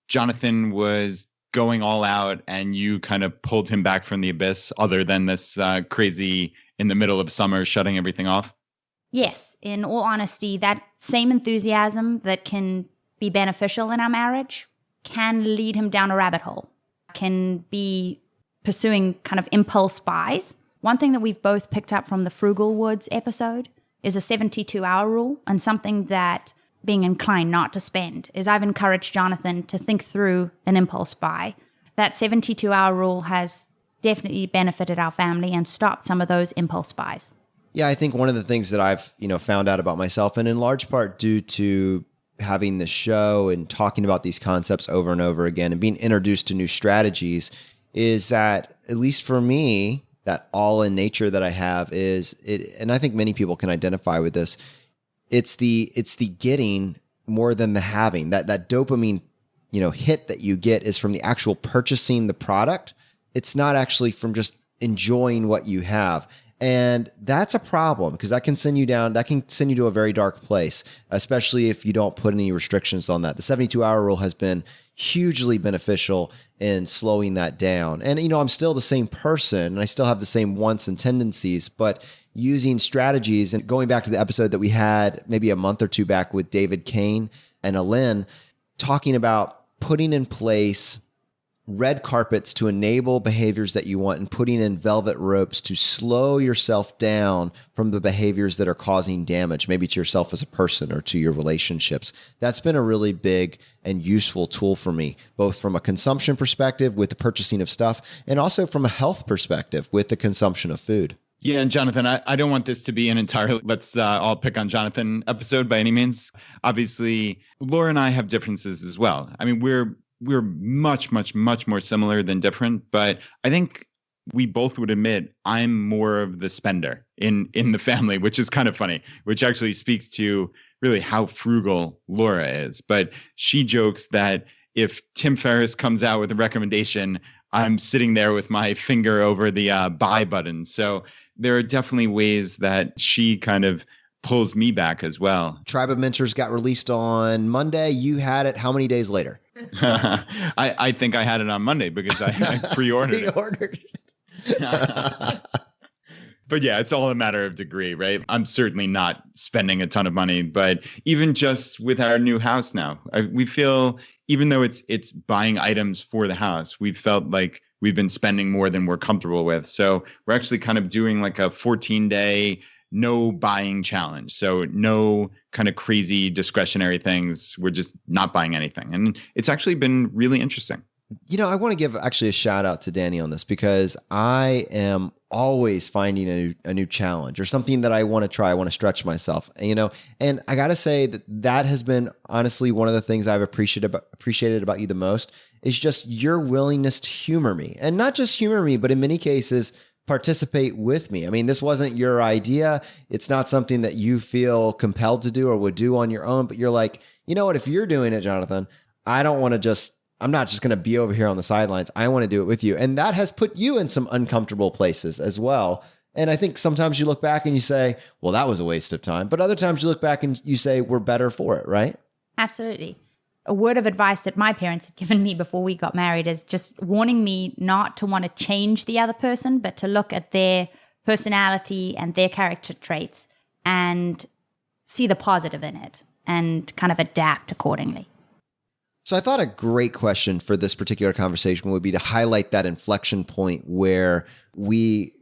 Jonathan was going all out and you kind of pulled him back from the abyss other than this crazy in the middle of summer shutting everything off? Yes. In all honesty, that same enthusiasm that can be beneficial in our marriage can lead him down a rabbit hole, can be pursuing kind of impulse buys. One thing that we've both picked up from the Frugal Woods episode is a 72-hour rule, and something that being inclined not to spend is I've encouraged Jonathan to think through an impulse buy. That 72-hour rule has definitely benefited our family and stopped some of those impulse buys. Yeah, I think one of the things that I've, found out about myself, and in large part due to having the show and talking about these concepts over and over again and being introduced to new strategies, is that, at least for me, that all-in nature that I have is it, and I think many people can identify with this. It's the getting more than the having. That dopamine, hit that you get is from the actual purchasing the product. It's not actually from just enjoying what you have. And that's a problem because that can send you to a very dark place, especially if you don't put any restrictions on that. The 72-hour rule has been hugely beneficial in slowing that down. And, I'm still the same person and I still have the same wants and tendencies, but using strategies and going back to the episode that we had maybe a month or two back with David Kane and Alin, talking about putting in place red carpets to enable behaviors that you want and putting in velvet ropes to slow yourself down from the behaviors that are causing damage, maybe to yourself as a person or to your relationships. That's been a really big and useful tool for me, both from a consumption perspective with the purchasing of stuff and also from a health perspective with the consumption of food. Yeah, and Jonathan, I don't want this to be an entire let's all pick on Jonathan episode by any means. Obviously, Laura and I have differences as well. I mean, we're much, much, much more similar than different, but I think we both would admit I'm more of the spender in the family, which is kind of funny, which actually speaks to really how frugal Laura is. But she jokes that if Tim Ferriss comes out with a recommendation, I'm sitting there with my finger over the buy button. So there are definitely ways that she kind of pulls me back as well. Tribe of Mentors got released on Monday. You had it how many days later? I think I had it on Monday because I pre-ordered it. But yeah, it's all a matter of degree, right? I'm certainly not spending a ton of money, but even just with our new house now, we feel, even though it's buying items for the house, we've felt like we've been spending more than we're comfortable with. So we're actually kind of doing like a 14-day no buying challenge. So no kind of crazy discretionary things. We're just not buying anything. And it's actually been really interesting. I want to give actually a shout out to Dani on this, because I am always finding a new challenge or something that I want to try. I want to stretch myself, and I got to say that has been honestly one of the things I've appreciated about you the most, is just your willingness to humor me, and not just humor me, but in many cases, participate with me. I mean, this wasn't your idea. It's not something that you feel compelled to do or would do on your own, but you're like, you know what, if you're doing it, Jonathan, I'm not just going to be over here on the sidelines. I want to do it with you. And that has put you in some uncomfortable places as well. And I think sometimes you look back and you say, well, that was a waste of time. But other times you look back and you say, we're better for it, right? Absolutely. A word of advice that my parents had given me before we got married is just warning me not to want to change the other person, but to look at their personality and their character traits and see the positive in it and kind of adapt accordingly. So I thought a great question for this particular conversation would be to highlight that inflection point where we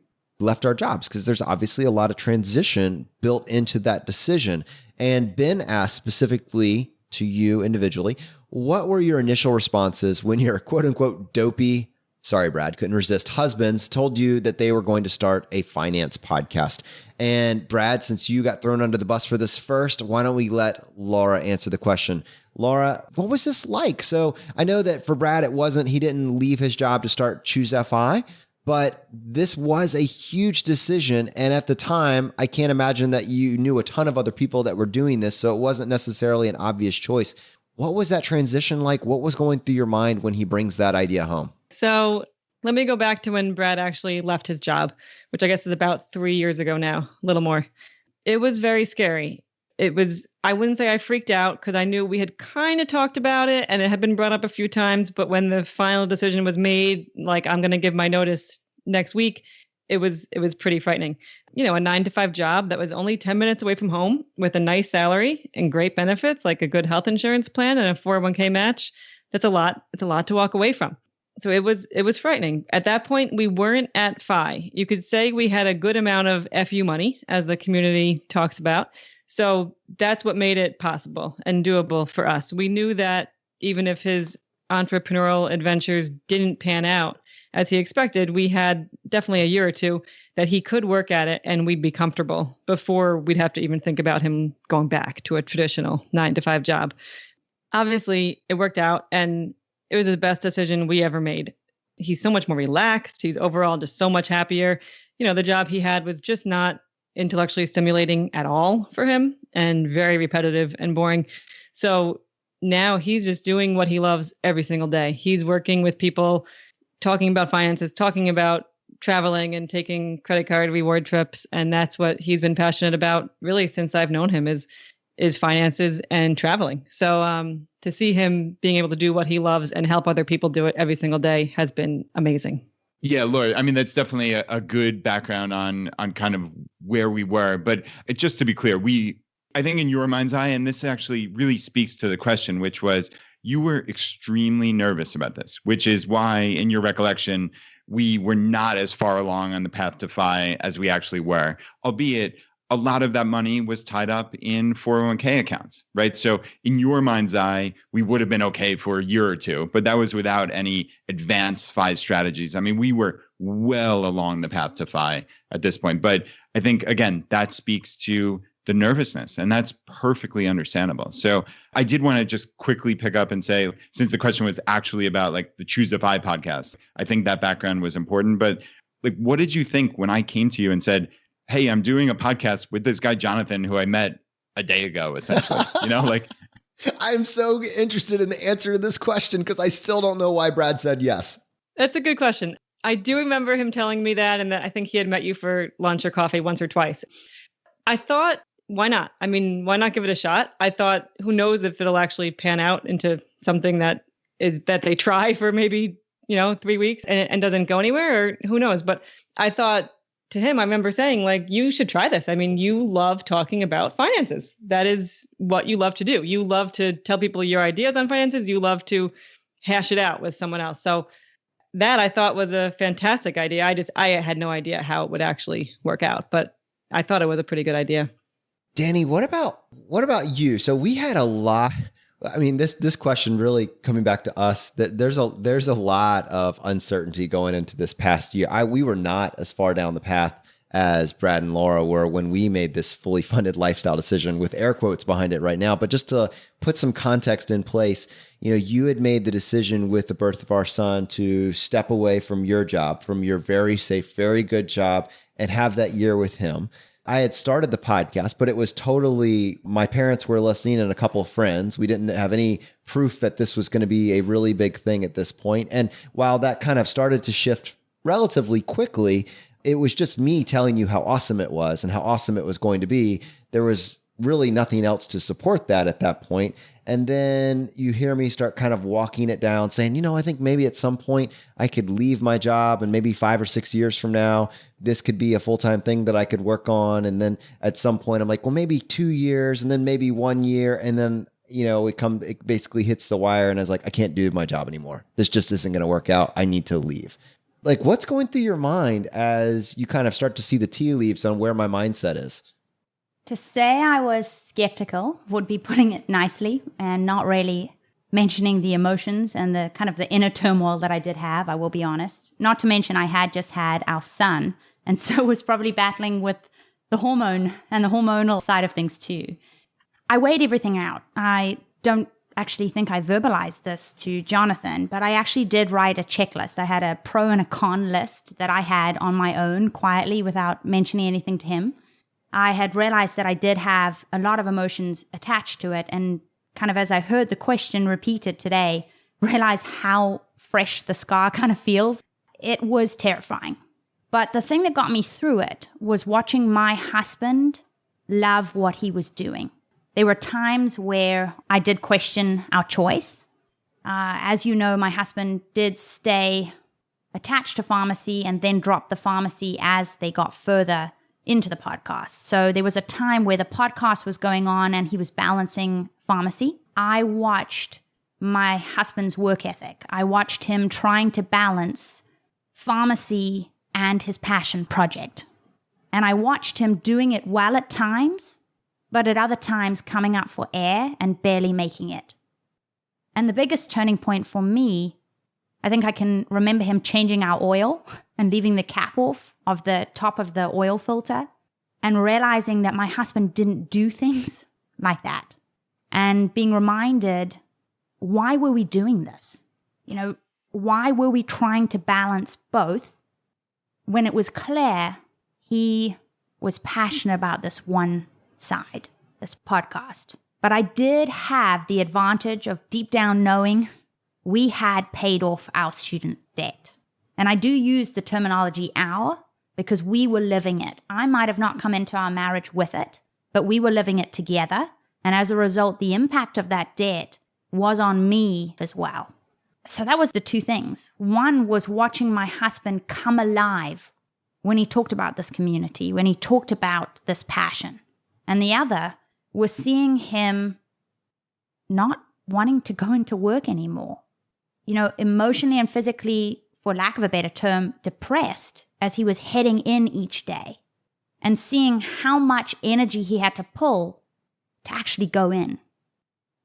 left our jobs, because there's obviously a lot of transition built into that decision. And Ben asked specifically to you individually, what were your initial responses when your quote unquote dopey, sorry, Brad, couldn't resist, husbands told you that they were going to start a finance podcast? And Brad, since you got thrown under the bus for this first, why don't we let Laura answer the question? Laura, what was this like? So I know that for Brad, he didn't leave his job to start Choose FI, but this was a huge decision. And at the time, I can't imagine that you knew a ton of other people that were doing this, so it wasn't necessarily an obvious choice. What was that transition like? What was going through your mind when he brings that idea home? So let me go back to when Brad actually left his job, which I guess is about 3 years ago now, a little more. It was very scary. I wouldn't say I freaked out, because I knew we had kind of talked about it and it had been brought up a few times. But when the final decision was made, like, I'm going to give my notice next week, it was pretty frightening. A 9-to-5 job that was only 10 minutes away from home with a nice salary and great benefits, like a good health insurance plan and a 401k match. That's a lot. It's a lot to walk away from. So it was frightening. At that point, we weren't at FI. You could say we had a good amount of FU money, as the community talks about. So that's what made it possible and doable for us. We knew that even if his entrepreneurial adventures didn't pan out as he expected, we had definitely a year or two that he could work at it and we'd be comfortable before we'd have to even think about him going back to a traditional 9-to-5 job. Obviously, it worked out and it was the best decision we ever made. He's so much more relaxed. He's overall just so much happier. The job he had was just not intellectually stimulating at all for him and very repetitive and boring. So now he's just doing what he loves every single day. He's working with people, talking about finances, talking about traveling and taking credit card reward trips. And that's what he's been passionate about really since I've known him is finances and traveling. So to see him being able to do what he loves and help other people do it every single day has been amazing. Yeah, Laura, I mean, that's definitely a good background on kind of where we were. But just to be clear, I think in your mind's eye, and this actually really speaks to the question, which was you were extremely nervous about this, which is why, in your recollection, we were not as far along on the path to FI as we actually were, albeit a lot of that money was tied up in 401k accounts, right? So in your mind's eye, we would have been okay for a year or two, but that was without any advanced FI strategies. I mean, we were well along the path to FI at this point. But I think, again, that speaks to the nervousness, and that's perfectly understandable. So I did want to just quickly pick up and say, since the question was actually about like the Choose FI podcast, I think that background was important. But like, what did you think when I came to you and said, hey, I'm doing a podcast with this guy, Jonathan, who I met a day ago, essentially, like, I'm so interested in the answer to this question because I still don't know why Brad said yes. That's a good question. I do remember him telling me that, and that I think he had met you for lunch or coffee once or twice. I thought, why not? I mean, why not give it a shot? I thought, who knows if it'll actually pan out into something that they try for maybe, 3 weeks and doesn't go anywhere, or who knows? But I thought to him, I remember saying, like, you should try this. I mean, you love talking about finances. That is what you love to do. You love to tell people your ideas on finances. You love to hash it out with someone else. So that I thought was a fantastic idea. I had no idea how it would actually work out, but I thought it was a pretty good idea. Dani, what about you? So we had a lot. I mean, this question really coming back to us, that there's a lot of uncertainty going into this past year. We were not as far down the path as Brad and Laura were when we made this fully funded lifestyle decision, with air quotes behind it right now. But just to put some context in place, you had made the decision with the birth of our son to step away from your job, from your very safe, very good job, and have that year with him. I had started the podcast, but it was totally, my parents were listening and a couple of friends. We didn't have any proof that this was going to be a really big thing at this point. And while that kind of started to shift relatively quickly, it was just me telling you how awesome it was and how awesome it was going to be. There was really nothing else to support that at that point. And then you hear me start kind of walking it down, saying, I think maybe at some point I could leave my job, and maybe 5 or 6 years from now, this could be a full-time thing that I could work on. And then at some point I'm like, well, maybe 2 years, and then maybe 1 year. And then, it basically hits the wire. And I was like, I can't do my job anymore. This just isn't going to work out. I need to leave. Like, what's going through your mind as you kind of start to see the tea leaves on where my mindset is? To say I was skeptical would be putting it nicely, and not really mentioning the emotions and the kind of the inner turmoil that I did have, I will be honest. Not to mention I had just had our son, and so was probably battling with the hormone and the hormonal side of things too. I weighed everything out. I don't actually think I verbalized this to Jonathan, but I actually did write a checklist. I had a pro and a con list that I had on my own quietly without mentioning anything to him. I had realized that I did have a lot of emotions attached to it, and kind of as I heard the question repeated today, realized how fresh the scar kind of feels. It was terrifying. But the thing that got me through it was watching my husband love what he was doing. There were times where I did question our choice. As you know, my husband did stay attached to pharmacy and then dropped the pharmacy as they got further into the podcast. So there was a time where the podcast was going on and he was balancing pharmacy. I watched my husband's work ethic. I watched him trying to balance pharmacy and his passion project. And I watched him doing it well at times, but at other times coming up for air and barely making it. And the biggest turning point for me, I think I can remember him changing our oil and leaving the cap off of the top of the oil filter, and realizing that my husband didn't do things like that. And being reminded, why were we doing this? Why were we trying to balance both when it was clear he was passionate about this one side, this podcast? But I did have the advantage of deep down knowing we had paid off our student debt. And I do use the terminology our because we were living it. I might have not come into our marriage with it, but we were living it together. And as a result, the impact of that debt was on me as well. So that was the two things. One was watching my husband come alive when he talked about this community, when he talked about this passion. And the other was seeing him not wanting to go into work anymore. Emotionally and physically, for lack of a better term, depressed as he was heading in each day, and seeing how much energy he had to pull to actually go in.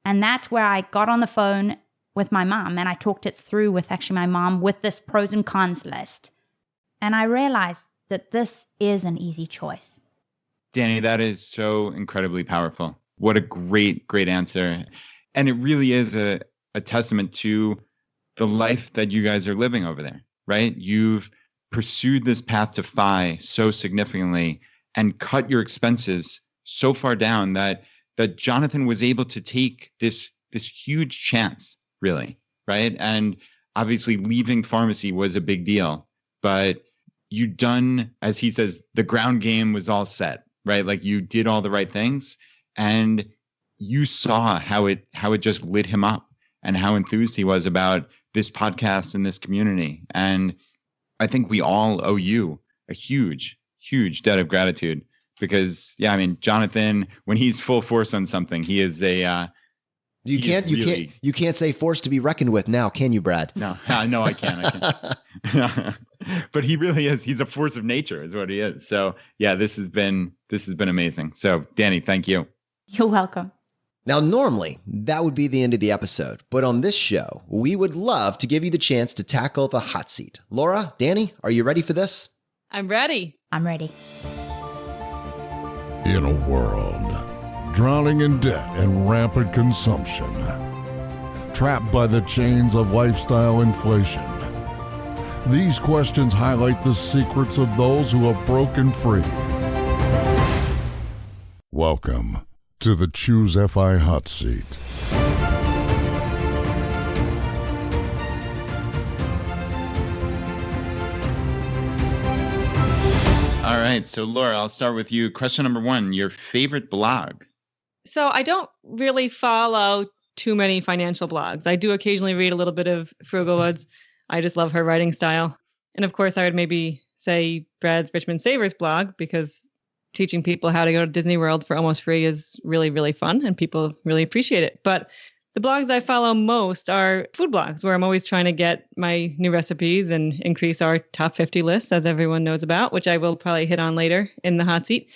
And that's where I got on the phone with my mom, and I talked it through with actually my mom with this pros and cons list. And I realized that this is an easy choice. Dani, that is so incredibly powerful. What a great, great answer. And it really is a testament to the life that you guys are living over there, right? You've pursued this path to FI so significantly and cut your expenses so far down that that Jonathan was able to take this huge chance, really, right? And obviously leaving pharmacy was a big deal, but you done, as he says, the ground game was all set, right? Like you did all the right things, and you saw how it just lit him up and how enthused he was about this podcast and this community. And I think we all owe you a huge, huge debt of gratitude because, yeah, I mean, Jonathan, when he's full force on something, he is a, you can't say force to be reckoned with now, can you, Brad? No, I can't. But he really is. He's a force of nature is what he is. So yeah, this has been amazing. So Dani, thank you. You're welcome. Now, normally that would be the end of the episode, but on this show, we would love to give you the chance to tackle the hot seat. Laura, Dani, are you ready for this? I'm ready. I'm ready. In a world drowning in debt and rampant consumption, trapped by the chains of lifestyle inflation, these questions highlight the secrets of those who have broken free. Welcome to the Choose FI Hot Seat. All right. So Laura, I'll start with you. Question number 1, your favorite blog? So I don't really follow too many financial blogs. I do occasionally read a little bit of Frugal Woods. I just love her writing style. And of course, I would maybe say Brad's Richmond Savers blog, because teaching people how to go to Disney World for almost free is really, really fun and people really appreciate it. But the blogs I follow most are food blogs, where I'm always trying to get my new recipes and increase our top 50 list, as everyone knows about, which I will probably hit on later in the hot seat.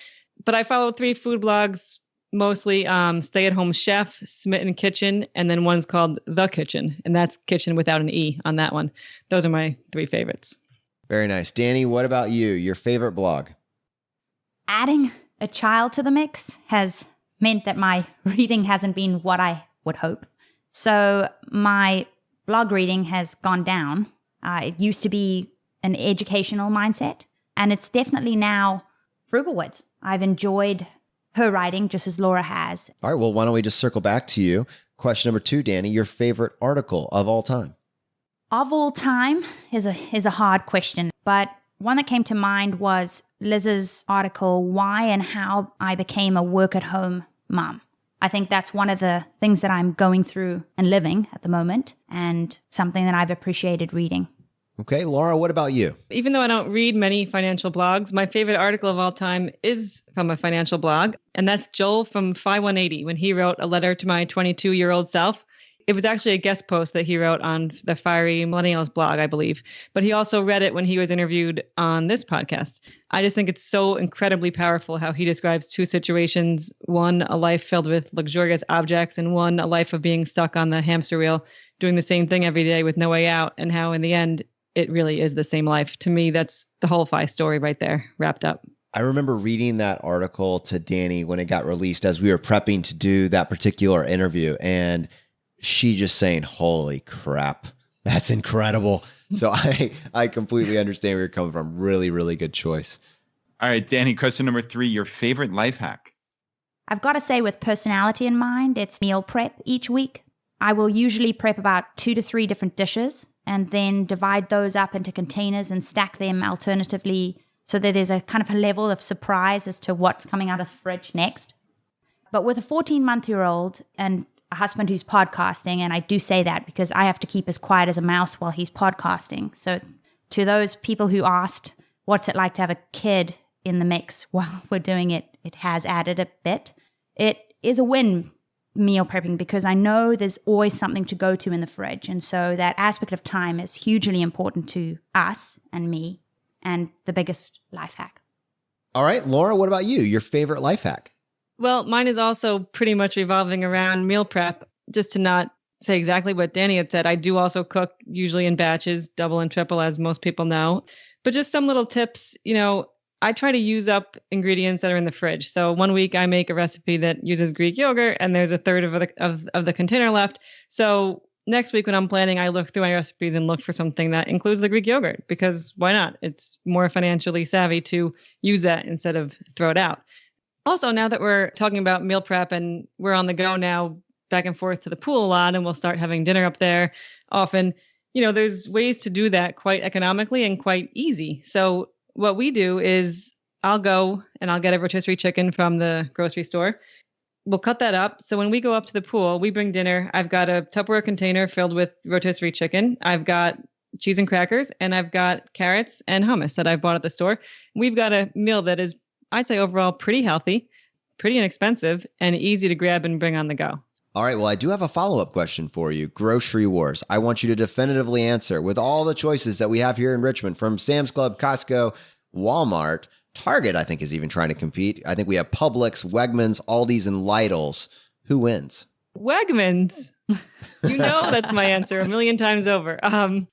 But I follow 3 food blogs, mostly Stay at Home Chef, Smitten Kitchen, and then one's called The Kitchen, and that's kitchen without an E on that one. Those are my 3 favorites. Very nice. Dani, what about you? Your favorite blog? Adding a child to the mix has meant that my reading hasn't been what I would hope. So my blog reading has gone down. It used to be an educational mindset, and it's definitely now Frugal Woods. I've enjoyed her writing just as Laura has. All right, well, why don't we just circle back to you? Question number 2, Dani, your favorite article of all time? Of all time is a hard question, but one that came to mind was Liz's article, Why and How I Became a Work-at-Home Mom. I think that's one of the things that I'm going through and living at the moment, and something that I've appreciated reading. Okay, Laura, what about you? Even though I don't read many financial blogs, my favorite article of all time is from a financial blog, and that's Joel from 5180, when he wrote a letter to my 22-year-old self. It was actually a guest post that he wrote on the Fiery Millennials blog, I believe. But he also read it when he was interviewed on this podcast. I just think it's so incredibly powerful how he describes 2 situations. One, a life filled with luxurious objects, and one, a life of being stuck on the hamster wheel, doing the same thing every day with no way out, and how in the end, it really is the same life. To me, that's the whole FI story right there, wrapped up. I remember reading that article to Dani when it got released as we were prepping to do that particular interview, and she just saying, holy crap, that's incredible. So I completely understand where you're coming from. Really, really good choice. All right, Dani, question number 3, your favorite life hack? I've got to say, with personality in mind, it's meal prep each week. I will usually prep about 2 to 3 different dishes and then divide those up into containers and stack them alternatively so that there's a kind of a level of surprise as to what's coming out of the fridge next. But with a 14-month-year-old and a husband who's podcasting, and I do say that because I have to keep as quiet as a mouse while he's podcasting. So to those people who asked, what's it like to have a kid in the mix while we're doing it, it has added a bit. It is a win, meal prepping, because I know there's always something to go to in the fridge. And so that aspect of time is hugely important to us and me, and the biggest life hack. All right, Laura, what about you? Your favorite life hack? Well, mine is also pretty much revolving around meal prep. Just to not say exactly what Dani had said, I do also cook usually in batches, double and triple, as most people know. But just some little tips, I try to use up ingredients that are in the fridge. So one week I make a recipe that uses Greek yogurt, and there's a third of the container left. So next week when I'm planning, I look through my recipes and look for something that includes the Greek yogurt, because why not? It's more financially savvy to use that instead of throw it out. Also, now that we're talking about meal prep and we're on the go now, back and forth to the pool a lot, and we'll start having dinner up there often, there's ways to do that quite economically and quite easy. So what we do is I'll go and I'll get a rotisserie chicken from the grocery store. We'll cut that up. So when we go up to the pool, we bring dinner. I've got a Tupperware container filled with rotisserie chicken. I've got cheese and crackers, and I've got carrots and hummus that I've bought at the store. We've got a meal that is, I'd say overall, pretty healthy, pretty inexpensive, and easy to grab and bring on the go. All right. Well, I do have a follow-up question for you. Grocery wars. I want you to definitively answer with all the choices that we have here in Richmond, from Sam's Club, Costco, Walmart, Target, I think, is even trying to compete. I think we have Publix, Wegmans, Aldi's, and Lidl's. Who wins? Wegmans. That's my answer a million times over.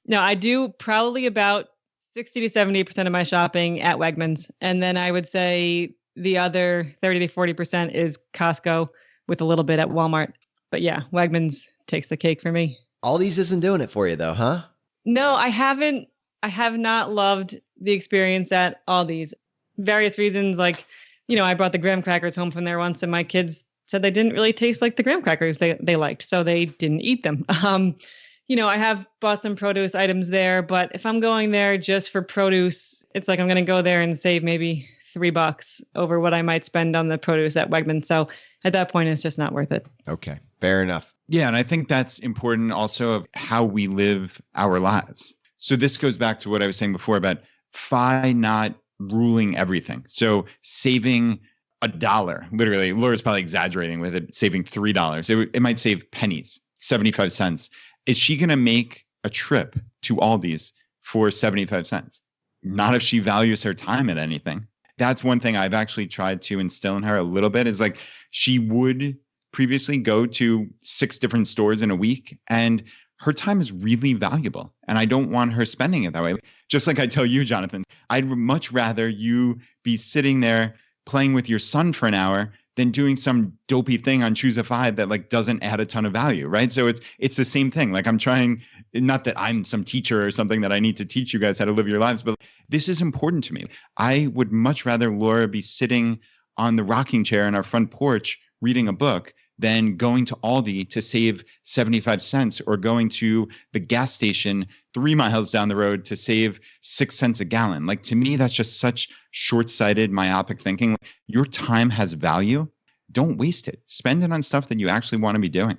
No, I do probably about 60 to 70% of my shopping at Wegmans. And then I would say the other 30 to 40% is Costco, with a little bit at Walmart. But yeah, Wegmans takes the cake for me. Aldi's isn't doing it for you though, huh? No, I haven't. I have not loved the experience at Aldi's. Various reasons, like, I brought the graham crackers home from there once, and my kids said they didn't really taste like the graham crackers they liked, so they didn't eat them. I have bought some produce items there, but if I'm going there just for produce, it's like I'm going to go there and save maybe $3 over what I might spend on the produce at Wegmans. So at that point, it's just not worth it. Okay, fair enough. Yeah, and I think that's important also of how we live our lives. So this goes back to what I was saying before about FI not ruling everything. So saving $1, literally, Laura's probably exaggerating with it, saving $3. It might save pennies, 75 cents. Is she going to make a trip to Aldi's for 75 cents? Not if she values her time at anything. That's one thing I've actually tried to instill in her a little bit, is like, she would previously go to 6 different stores in a week, and her time is really valuable. And I don't want her spending it that way. Just like I tell you, Jonathan, I'd much rather you be sitting there playing with your son for an hour than doing some dopey thing on Choosify that like doesn't add a ton of value, right? So it's the same thing. Like, I'm trying, not that I'm some teacher or something that I need to teach you guys how to live your lives, but this is important to me. I would much rather Laura be sitting on the rocking chair in our front porch reading a book than going to Aldi to save 75 cents, or going to the gas station 3 miles down the road to save 6 cents a gallon. Like, to me, that's just such short-sighted, myopic thinking. Your time has value. Don't waste it. Spend it on stuff that you actually want to be doing.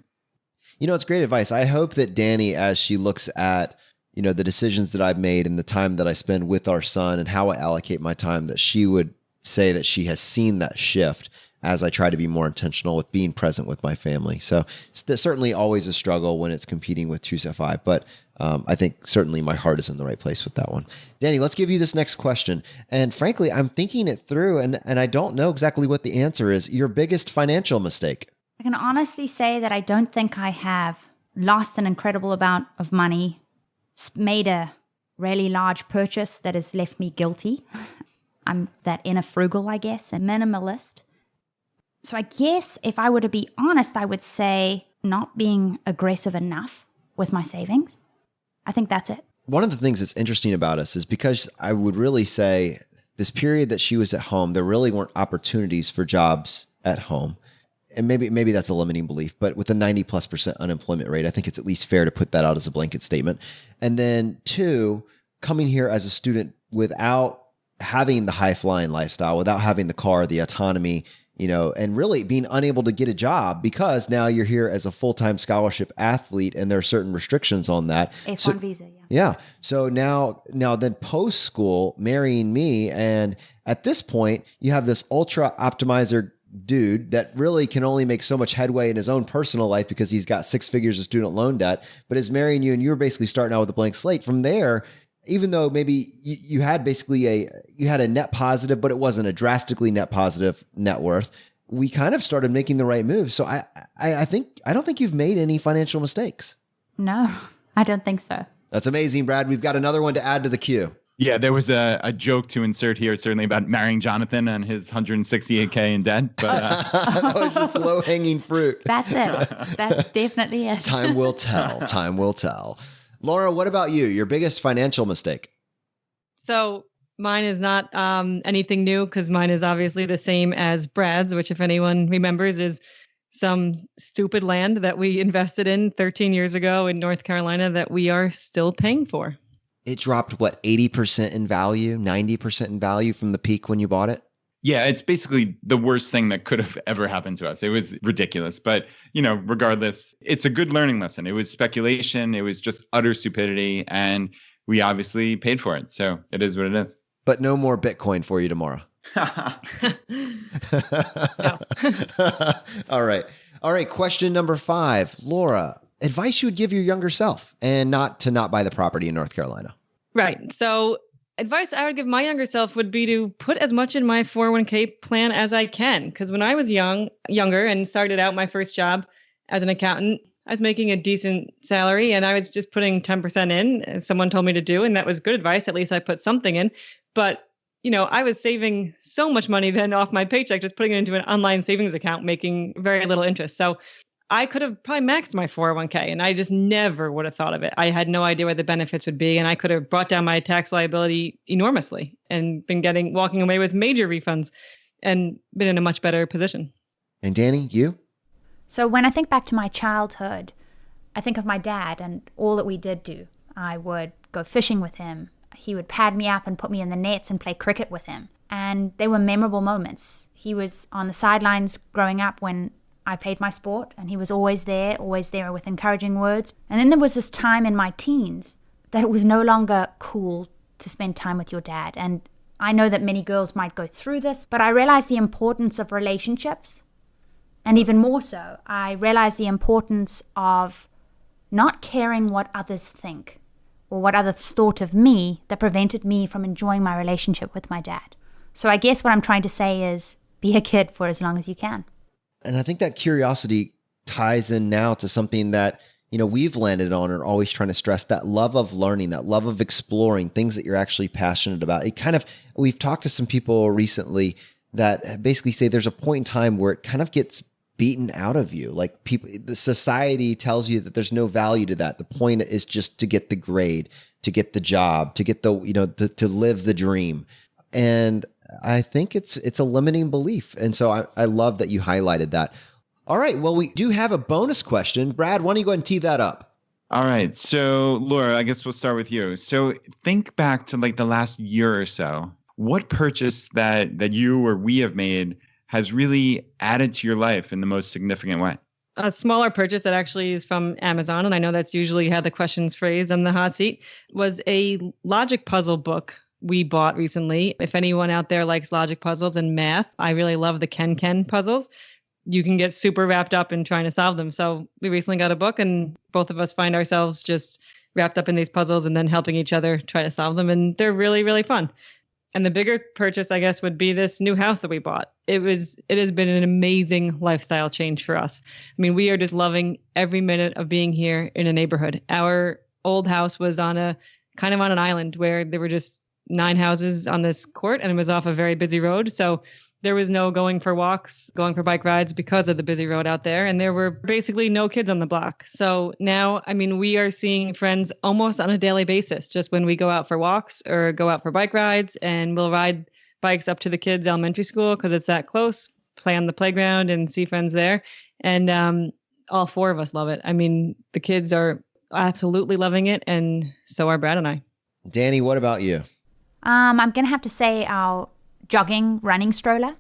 It's great advice. I hope that Dani, as she looks at, the decisions that I've made and the time that I spend with our son and how I allocate my time, that she would say that she has seen that shift as I try to be more intentional with being present with my family. So it's certainly always a struggle when it's competing with Choosify, but I think certainly my heart is in the right place with that one. Dani, let's give you this next question. And frankly, I'm thinking it through, and I don't know exactly what the answer is. Your biggest financial mistake? I can honestly say that I don't think I have lost an incredible amount of money, made a really large purchase that has left me guilty. I'm that inner frugal, I guess, a minimalist. So I guess if I were to be honest, I would say not being aggressive enough with my savings. I think that's it. One of the things that's interesting about us is because I would really say this period that she was at home, there really weren't opportunities for jobs at home. And maybe that's a limiting belief, but with a 90+% unemployment rate, I think it's at least fair to put that out as a blanket statement. And then 2, coming here as a student without having the high flying lifestyle, without having the car, the autonomy, and really being unable to get a job because now you're here as a full-time scholarship athlete and there are certain restrictions on that. F1 visa, yeah. Yeah. So now then post-school, marrying me, and at this point, you have this ultra optimizer dude that really can only make so much headway in his own personal life because he's got 6 figures of student loan debt, but is marrying you and you're basically starting out with a blank slate. From there, even though maybe you had basically you had a net positive, but it wasn't a drastically net positive net worth, we kind of started making the right move. So I don't think you've made any financial mistakes. No, I don't think so. That's amazing, Brad. We've got another one to add to the queue. Yeah, there was a joke to insert here, certainly about marrying Jonathan and his $168K in debt. But that was just low-hanging fruit. That's it. That's definitely it. Time will tell. Time will tell. Laura, what about you? Your biggest financial mistake? So Mine is not anything new because mine is obviously the same as Brad's, which if anyone remembers is some stupid land that we invested in 13 years ago in North Carolina that we are still paying for. It dropped, what, 80% in value, 90% in value from the peak when you bought it? Yeah, it's basically the worst thing that could have ever happened to us. It was ridiculous. But, regardless, it's a good learning lesson. It was speculation. It was just utter stupidity. And we obviously paid for it. So it is what it is. But no more Bitcoin for you tomorrow. All right. Question number 5. Laura, advice you would give your younger self and not buy the property in North Carolina. Right. So advice I would give my younger self would be to put as much in my 401k plan as I can. Because when I was younger and started out my first job as an accountant, I was making a decent salary and I was just putting 10% in, as someone told me to do. And that was good advice. At least I put something in. But, I was saving so much money then off my paycheck, just putting it into an online savings account, making very little interest. So I could have probably maxed my 401k and I just never would have thought of it. I had no idea what the benefits would be. And I could have brought down my tax liability enormously and been walking away with major refunds and been in a much better position. And Dani, you? So when I think back to my childhood, I think of my dad and all that we did do. I would go fishing with him. He would pad me up and put me in the nets and play cricket with him. And they were memorable moments. He was on the sidelines growing up when I played my sport, and he was always there with encouraging words. And then there was this time in my teens that it was no longer cool to spend time with your dad. And I know that many girls might go through this, but I realized the importance of relationships. And even more so, I realized the importance of not caring what others think or what others thought of me that prevented me from enjoying my relationship with my dad. So I guess what I'm trying to say is be a kid for as long as you can. And I think that curiosity ties in now to something that, we've landed on and are always trying to stress, that love of learning, that love of exploring things that you're actually passionate about. We've talked to some people recently that basically say there's a point in time where it kind of gets beaten out of you. Like the society tells you that there's no value to that. The point is just to get the grade, to get the job, to get to live the dream. And I think it's a limiting belief. And so I love that you highlighted that. All right. Well, we do have a bonus question. Brad, why don't you go ahead and tee that up? All right. So Laura, I guess we'll start with you. So think back to like the last year or so. What purchase that you or we have made has really added to your life in the most significant way? A smaller purchase that actually is from Amazon, and I know that's usually how the question's phrased on the hot seat, was a logic puzzle book we bought recently. If anyone out there likes logic puzzles and math, I really love the Ken puzzles. You can get super wrapped up in trying to solve them. So we recently got a book and both of us find ourselves just wrapped up in these puzzles and then helping each other try to solve them. And they're really, really fun. And the bigger purchase, I guess, would be this new house that we bought. It has been an amazing lifestyle change for us. I mean, we are just loving every minute of being here in a neighborhood. Our old house was on an island where there were just 9 houses on this court and it was off a very busy road. So there was no going for walks, going for bike rides because of the busy road out there. And there were basically no kids on the block. So now, we are seeing friends almost on a daily basis, just when we go out for walks or go out for bike rides, and we'll ride bikes up to the kids' elementary school because it's that close, play on the playground and see friends there. And all 4 of us love it. The kids are absolutely loving it. And so are Brad and I. Dani, what about you? I'm going to have to say our running stroller.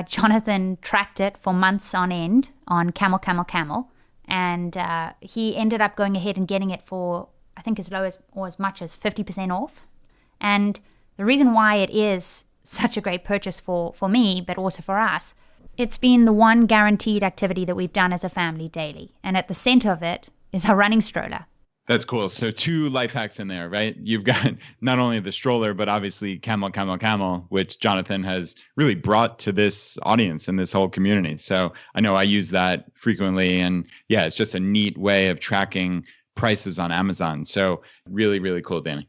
Jonathan tracked it for months on end on Camel. And he ended up going ahead and getting it for, I think, as low as or as much as 50% off. And the reason why it is such a great purchase for me, but also for us, it's been the one guaranteed activity that we've done as a family daily. And at the center of it is our running stroller. That's cool. So 2 life hacks in there, right? You've got not only the stroller, but obviously Camel, which Jonathan has really brought to this audience and this whole community. So I know I use that frequently. And yeah, it's just a neat way of tracking prices on Amazon. So really, really cool, Dani.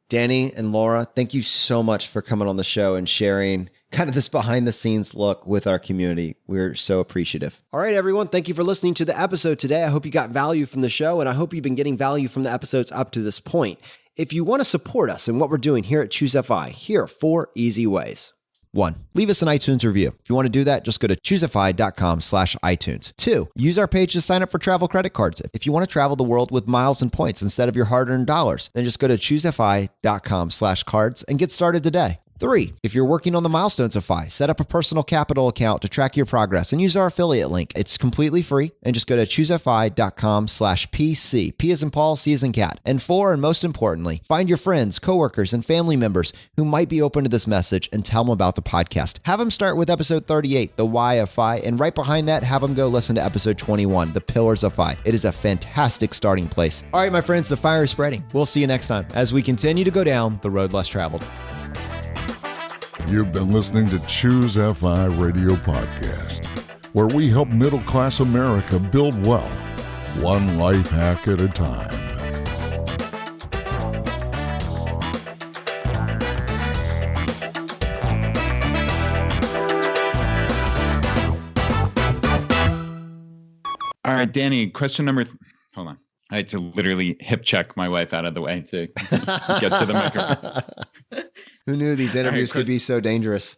Dani and Laura, thank you so much for coming on the show and sharing kind of this behind the scenes look with our community. We're so appreciative. All right, everyone. Thank you for listening to the episode today. I hope you got value from the show, and I hope you've been getting value from the episodes up to this point. If you want to support us in what we're doing here at Choose FI, here are 4 easy ways. 1, leave us an iTunes review. If you want to do that, just go to choosefi.com/iTunes. 2, use our page to sign up for travel credit cards. If you want to travel the world with miles and points instead of your hard-earned dollars, then just go to choosefi.com/cards and get started today. 3, if you're working on the milestones of FI, set up a personal capital account to track your progress and use our affiliate link. It's completely free, and just go to choosefi.com/PC. P as in Paul, C as in cat. And 4, and most importantly, find your friends, coworkers, and family members who might be open to this message and tell them about the podcast. Have them start with episode 38, The Why of FI, and right behind that, have them go listen to episode 21, The Pillars of FI. It is a fantastic starting place. All right, my friends, the fire is spreading. We'll see you next time as we continue to go down the road less traveled. You've been listening to Choose FI Radio Podcast, where we help middle-class America build wealth, one life hack at a time. All right, Dani, question number... Hold on. I had to literally hip check my wife out of the way to get to the microphone. Who knew these interviews could be so dangerous?